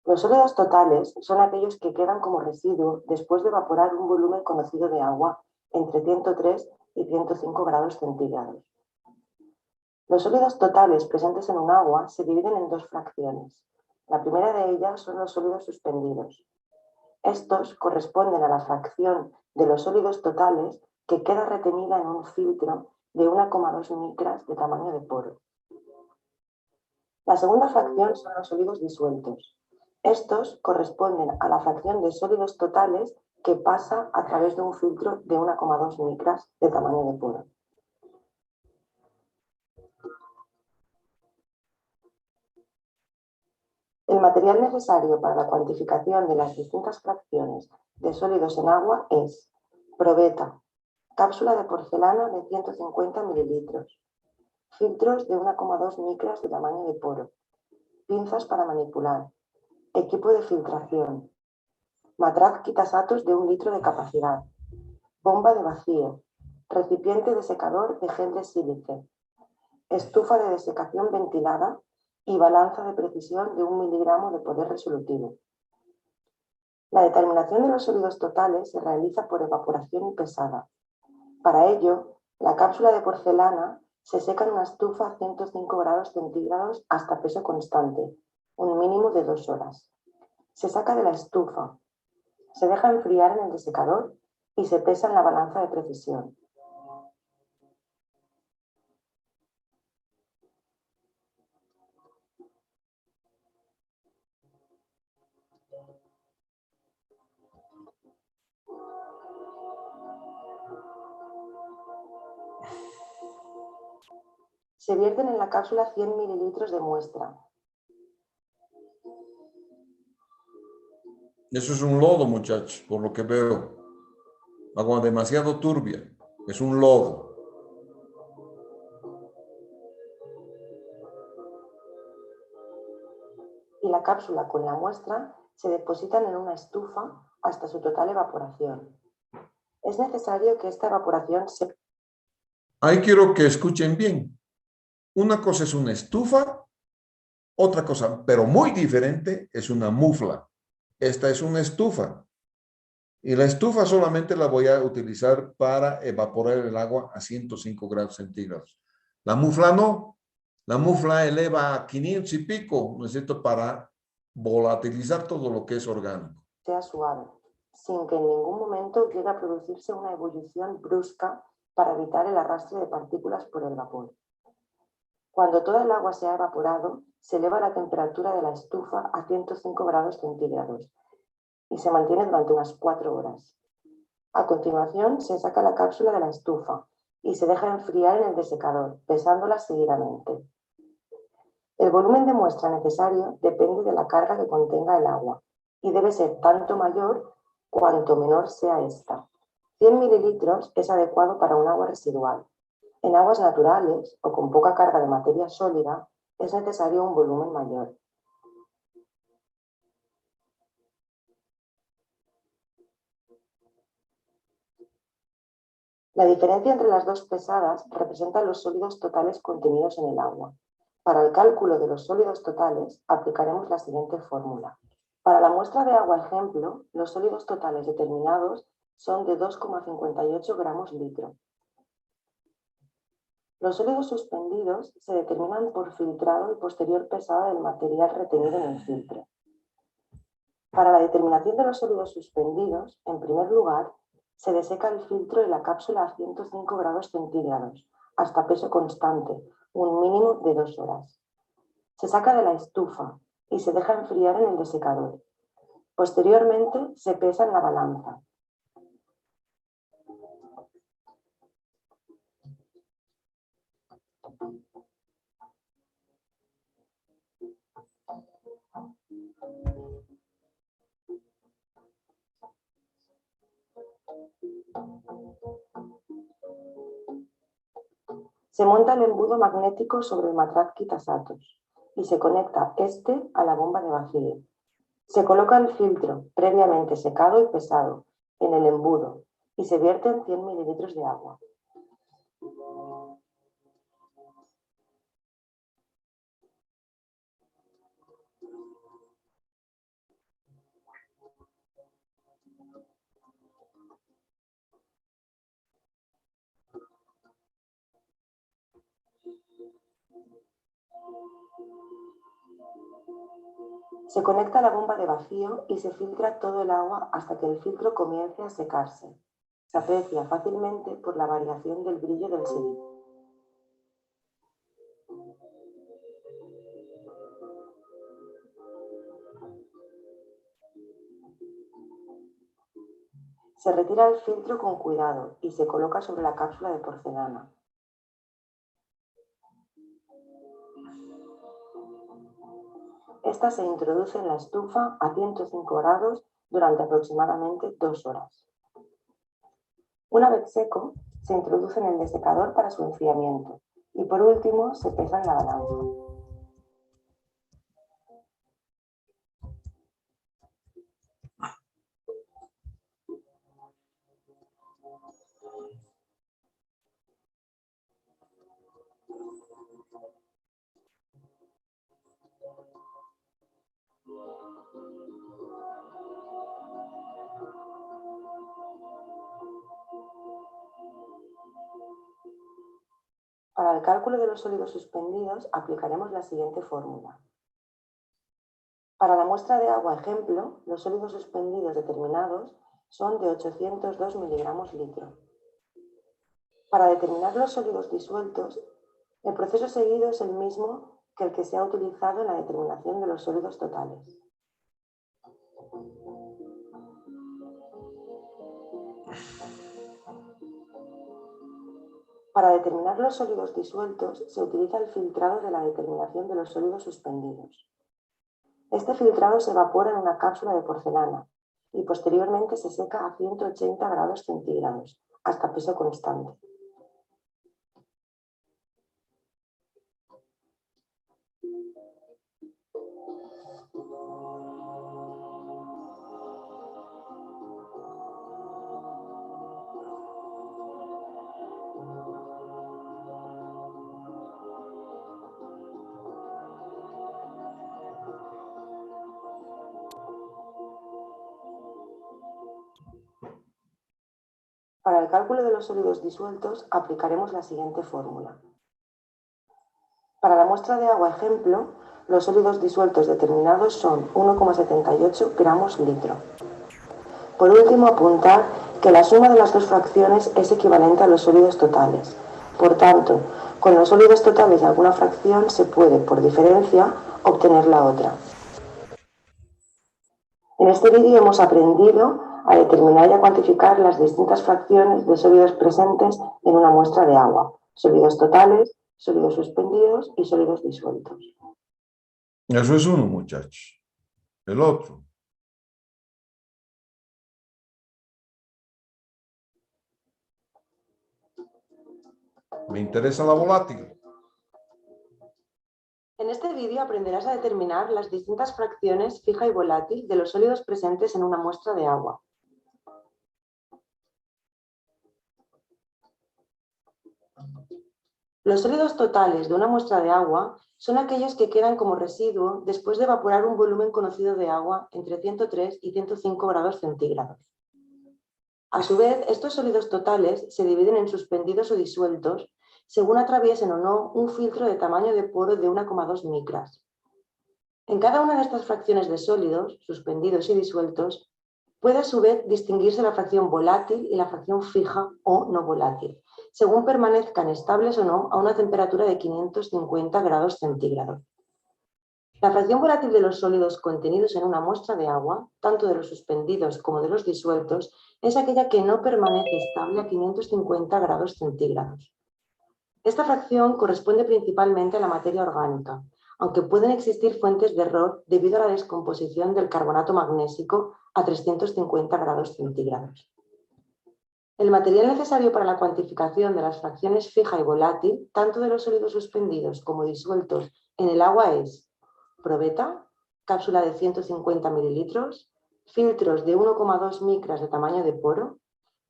Los sólidos totales son aquellos que quedan como residuo después de evaporar un volumen conocido de agua entre 103 y 105 grados centígrados. Los sólidos totales presentes en un agua se dividen en dos fracciones. La primera de ellas son los sólidos suspendidos. Estos corresponden a la fracción de los sólidos totales que queda retenida en un filtro de 1,2 micras de tamaño de poro. La segunda fracción son los sólidos disueltos. Estos corresponden a la fracción de sólidos totales que pasa a través de un filtro de 1,2 micras de tamaño de poro. El material necesario para la cuantificación de las distintas fracciones de sólidos en agua es probeta, cápsula de porcelana de 150 mililitros, filtros de 1,2 micras de tamaño de poro, pinzas para manipular, equipo de filtración, matraz quitasatos de 1 litro de capacidad, bomba de vacío, recipiente de secador de gel de sílice, estufa de desecación ventilada y balanza de precisión de 1 miligramo de poder resolutivo. La determinación de los sólidos totales se realiza por evaporación y pesada. Para ello, la cápsula de porcelana se seca en una estufa a 105 grados centígrados hasta peso constante, un mínimo de 2 horas. Se saca de la estufa, se deja enfriar en el desecador y se pesa en la balanza de precisión. Se vierten en la cápsula 100 mililitros de muestra. Eso es un lodo, muchachos, por lo que veo. Agua demasiado turbia. Es un lodo. Y la cápsula con la muestra se depositan en una estufa hasta su total evaporación. Es necesario que esta evaporación se... Ahí quiero que escuchen bien. Una cosa es una estufa, otra cosa, pero muy diferente, es una mufla. Esta es una estufa. Y la estufa solamente la voy a utilizar para evaporar el agua a 105 grados centígrados. La mufla no. La mufla eleva a 500 y pico, ¿no es cierto?, para volatilizar todo lo que es orgánico. sea suave, sin que en ningún momento llegue a producirse una ebullición brusca para evitar el arrastre de partículas por el vapor. Cuando toda el agua se ha evaporado, se eleva la temperatura de la estufa a 105 grados centígrados y se mantiene durante unas 4 horas. A continuación, se saca la cápsula de la estufa y se deja enfriar en el desecador, pesándola seguidamente. El volumen de muestra necesario depende de la carga que contenga el agua y debe ser tanto mayor cuanto menor sea esta. 100 mililitros es adecuado para un agua residual. En aguas naturales o con poca carga de materia sólida es necesario un volumen mayor. La diferencia entre las dos pesadas representa los sólidos totales contenidos en el agua. Para el cálculo de los sólidos totales aplicaremos la siguiente fórmula. Para la muestra de agua ejemplo, los sólidos totales determinados son de 2,58 gramos litro. Los sólidos suspendidos se determinan por filtrado y posterior pesada del material retenido en el filtro. Para la determinación de los sólidos suspendidos, en primer lugar, se deseca el filtro y la cápsula a 105 grados centígrados, hasta peso constante, un mínimo de 2 horas. Se saca de la estufa y se deja enfriar en el desecador. Posteriormente, se pesa en la balanza. Se monta el embudo magnético sobre el matraz quitasatos y se conecta este a la bomba de vacío. Se coloca el filtro, previamente secado y pesado, en el embudo y se vierten 100 mililitros de agua. Se conecta la bomba de vacío y se filtra todo el agua hasta que el filtro comience a secarse. Se aprecia fácilmente por la variación del brillo del sedí. Se retira el filtro con cuidado y se coloca sobre la cápsula de porcelana. Esta se introduce en la estufa a 105 grados durante aproximadamente 2 horas. Una vez seco, se introduce en el desecador para su enfriamiento y por último se pesa en la balanza. Para el cálculo de los sólidos suspendidos aplicaremos la siguiente fórmula. Para la muestra de agua ejemplo, los sólidos suspendidos determinados son de 802 miligramos litro. Para determinar los sólidos disueltos, el proceso seguido es el mismo que el que se ha utilizado en la determinación de los sólidos totales. Para determinar los sólidos disueltos, se utiliza el filtrado de la determinación de los sólidos suspendidos. Este filtrado se evapora en una cápsula de porcelana y posteriormente se seca a 180 grados centígrados, hasta peso constante. Para el cálculo de los sólidos disueltos aplicaremos la siguiente fórmula. Para la muestra de agua ejemplo, los sólidos disueltos determinados son 1,78 gramos litro. Por último, apuntar que la suma de las dos fracciones es equivalente a los sólidos totales. Por tanto, con los sólidos totales de alguna fracción se puede, por diferencia, obtener la otra. En este vídeo hemos aprendido a determinar y a cuantificar las distintas fracciones de sólidos presentes en una muestra de agua: sólidos totales, sólidos suspendidos y sólidos disueltos. Eso es uno, muchachos. El otro. Me interesa la volátil. En este vídeo aprenderás a determinar las distintas fracciones fija y volátil de los sólidos presentes en una muestra de agua. Los sólidos totales de una muestra de agua son aquellos que quedan como residuo después de evaporar un volumen conocido de agua entre 103 y 105 grados centígrados. A su vez, estos sólidos totales se dividen en suspendidos o disueltos según atraviesen o no un filtro de tamaño de poro de 1,2 micras. En cada una de estas fracciones de sólidos, suspendidos y disueltos, puede a su vez distinguirse la fracción volátil y la fracción fija o no volátil, según permanezcan estables o no a una temperatura de 550 grados centígrados. La fracción volátil de los sólidos contenidos en una muestra de agua, tanto de los suspendidos como de los disueltos, es aquella que no permanece estable a 550 grados centígrados. Esta fracción corresponde principalmente a la materia orgánica, aunque pueden existir fuentes de error debido a la descomposición del carbonato magnésico a 350 grados centígrados. El material necesario para la cuantificación de las fracciones fija y volátil, tanto de los sólidos suspendidos como disueltos en el agua, es probeta, cápsula de 150 mililitros, filtros de 1,2 micras de tamaño de poro,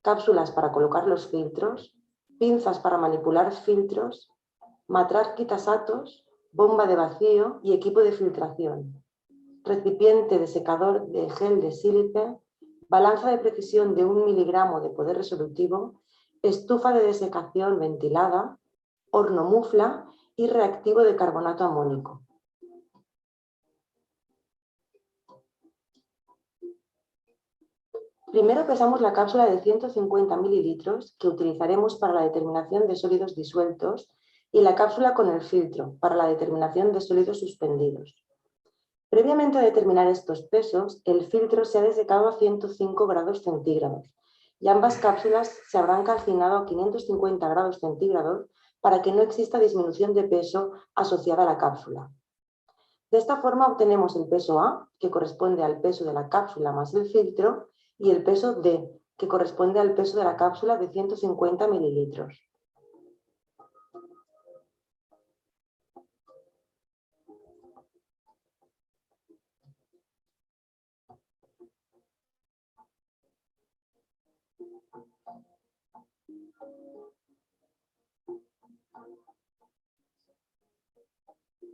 cápsulas para colocar los filtros, pinzas para manipular filtros, matraz quitasatos, bomba de vacío y equipo de filtración, recipiente de secador de gel de sílice, balanza de precisión de 1 miligramo de poder resolutivo, estufa de desecación ventilada, horno mufla y reactivo de carbonato amónico. Primero pesamos la cápsula de 150 mililitros que utilizaremos para la determinación de sólidos disueltos y la cápsula con el filtro para la determinación de sólidos suspendidos. Previamente a determinar estos pesos, el filtro se ha desecado a 105 grados centígrados y ambas cápsulas se habrán calcinado a 550 grados centígrados para que no exista disminución de peso asociada a la cápsula. De esta forma obtenemos el peso A, que corresponde al peso de la cápsula más el filtro, y el peso D, que corresponde al peso de la cápsula de 150 mililitros.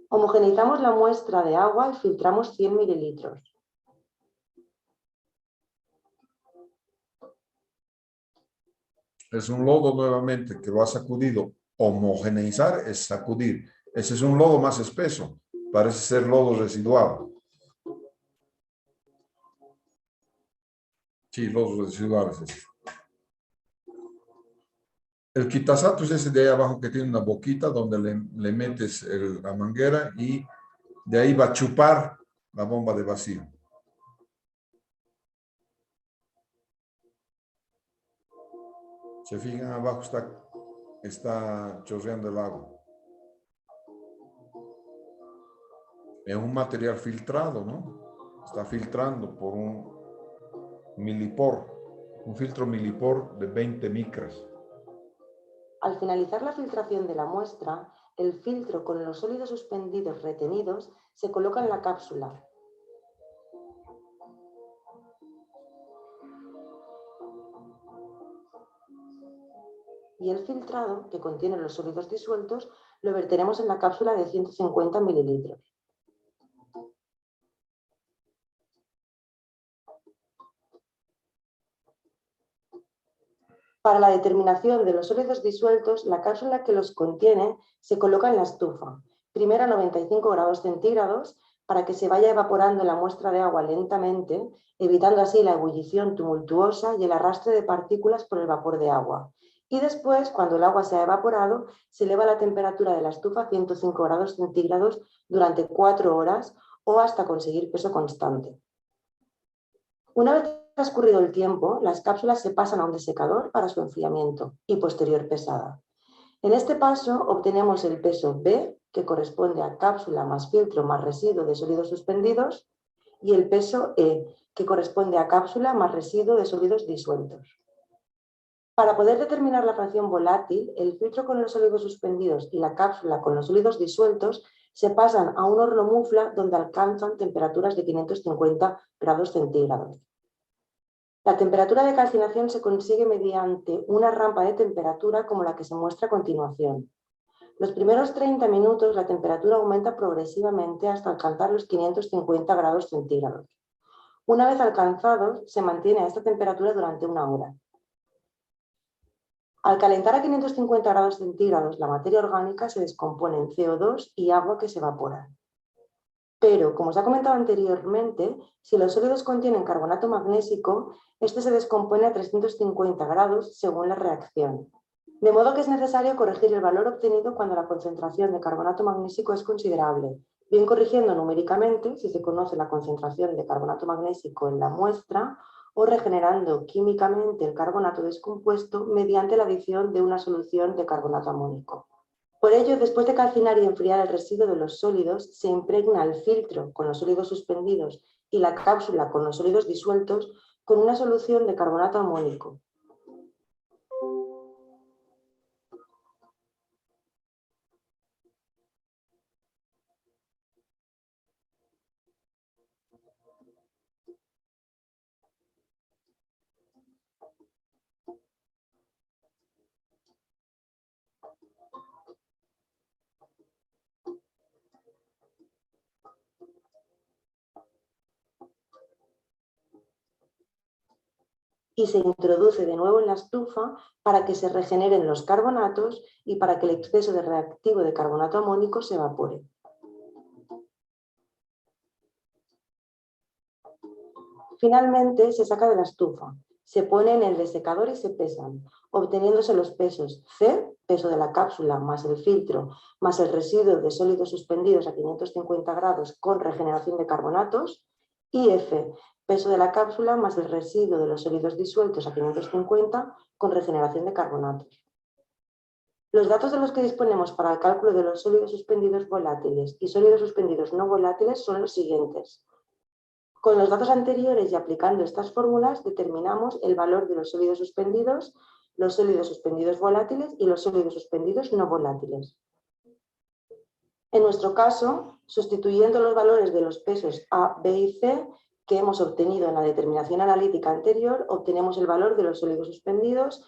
Homogeneizamos la muestra de agua y filtramos 100 mililitros. Es un lodo nuevamente que lo ha sacudido. Homogeneizar es sacudir. Ese es un lodo más espeso. Parece ser lodo residual. Sí, lodos residuales. El quitasato es ese de ahí abajo que tiene una boquita donde le metes la manguera y de ahí va a chupar la bomba de vacío. Se fijan, abajo está chorreando el agua. Es un material filtrado, ¿no? Está filtrando por un milipor, un filtro milipor de 20 micras. Al finalizar la filtración de la muestra, el filtro con los sólidos suspendidos retenidos se coloca en la cápsula. Y el filtrado, que contiene los sólidos disueltos, lo verteremos en la cápsula de 150 mililitros. Para la determinación de los sólidos disueltos, la cápsula que los contiene se coloca en la estufa, primero a 95 grados centígrados, para que se vaya evaporando la muestra de agua lentamente, evitando así la ebullición tumultuosa y el arrastre de partículas por el vapor de agua. Y después, cuando el agua se ha evaporado, se eleva la temperatura de la estufa a 105 grados centígrados durante 4 horas o hasta conseguir peso constante. Una vez transcurrido el tiempo, las cápsulas se pasan a un desecador para su enfriamiento y posterior pesada. En este paso obtenemos el peso B, que corresponde a cápsula más filtro más residuo de sólidos suspendidos, y el peso E, que corresponde a cápsula más residuo de sólidos disueltos. Para poder determinar la fracción volátil, el filtro con los sólidos suspendidos y la cápsula con los sólidos disueltos se pasan a un horno mufla donde alcanzan temperaturas de 550 grados centígrados. La temperatura de calcinación se consigue mediante una rampa de temperatura como la que se muestra a continuación. Los primeros 30 minutos la temperatura aumenta progresivamente hasta alcanzar los 550 grados centígrados. Una vez alcanzados, se mantiene a esta temperatura durante una hora. Al calentar a 550 grados centígrados, la materia orgánica se descompone en CO2 y agua que se evapora. Pero, como os ha comentado anteriormente, si los sólidos contienen carbonato magnésico, este se descompone a 350 grados según la reacción. De modo que es necesario corregir el valor obtenido cuando la concentración de carbonato magnésico es considerable, bien corrigiendo numéricamente si se conoce la concentración de carbonato magnésico en la muestra, o regenerando químicamente el carbonato descompuesto mediante la adición de una solución de carbonato amónico. Por ello, después de calcinar y enfriar el residuo de los sólidos, se impregna el filtro con los sólidos suspendidos y la cápsula con los sólidos disueltos con una solución de carbonato amónico. Y se introduce de nuevo en la estufa para que se regeneren los carbonatos y para que el exceso de reactivo de carbonato amónico se evapore. Finalmente se saca de la estufa, se pone en el desecador y se pesan, obteniéndose los pesos C, peso de la cápsula más el filtro, más el residuo de sólidos suspendidos a 550 grados con regeneración de carbonatos, y F, peso de la cápsula más el residuo de los sólidos disueltos a 550 con regeneración de carbonatos. Los datos de los que disponemos para el cálculo de los sólidos suspendidos volátiles y sólidos suspendidos no volátiles son los siguientes. Con los datos anteriores y aplicando estas fórmulas determinamos el valor de los sólidos suspendidos volátiles y los sólidos suspendidos no volátiles. En nuestro caso, sustituyendo los valores de los pesos A, B y C que hemos obtenido en la determinación analítica anterior, obtenemos el valor de los sólidos suspendidos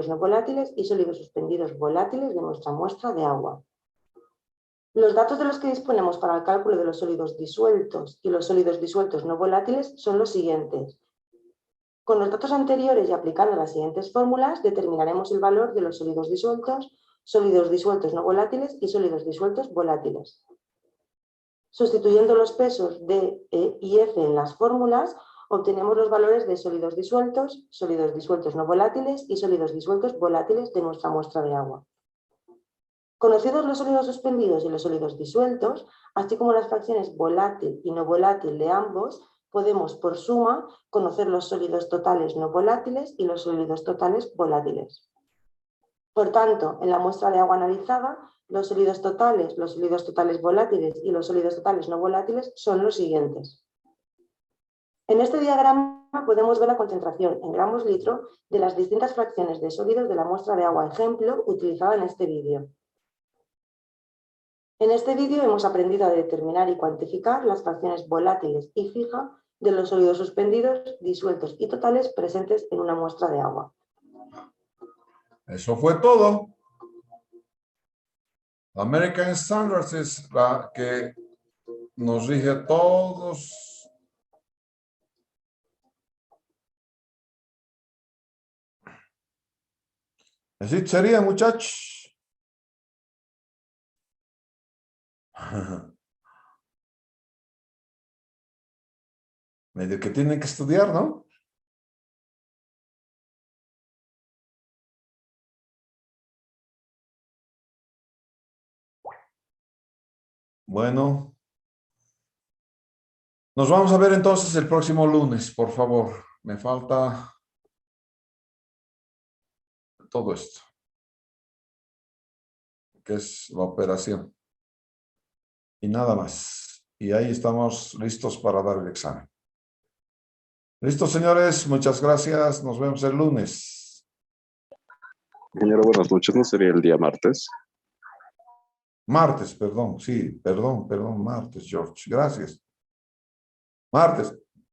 no volátiles y sólidos suspendidos volátiles de nuestra muestra de agua. Los datos de los que disponemos para el cálculo de los sólidos disueltos y los sólidos disueltos no volátiles son los siguientes. Con los datos anteriores y aplicando las siguientes fórmulas, determinaremos el valor de los sólidos disueltos no volátiles y sólidos disueltos volátiles. Sustituyendo los pesos D, E y F en las fórmulas, obtenemos los valores de sólidos disueltos no volátiles y sólidos disueltos volátiles de nuestra muestra de agua. Conocidos los sólidos suspendidos y los sólidos disueltos, así como las fracciones volátil y no volátil de ambos, podemos por suma conocer los sólidos totales no volátiles y los sólidos totales volátiles. Por tanto, en la muestra de agua analizada, los sólidos totales volátiles y los sólidos totales no volátiles son los siguientes. En este diagrama podemos ver la concentración en gramos litro de las distintas fracciones de sólidos de la muestra de agua ejemplo utilizada en este vídeo. En este vídeo hemos aprendido a determinar y cuantificar las fracciones volátiles y fija de los sólidos suspendidos, disueltos y totales presentes en una muestra de agua. Eso fue todo. American Standards es la que nos rige a todos. Así sería, muchachos. Medio que tienen que estudiar, ¿no? Bueno. Nos vamos a ver entonces el próximo lunes, por favor. Me falta todo esto, que es la operación. Y nada más. Y ahí estamos listos para dar el examen. Listo, señores. Muchas gracias. Nos vemos el lunes. Ingeniero, buenas noches. ¿No sería el día martes? Martes, perdón. Sí, perdón, martes, George. Gracias. Martes.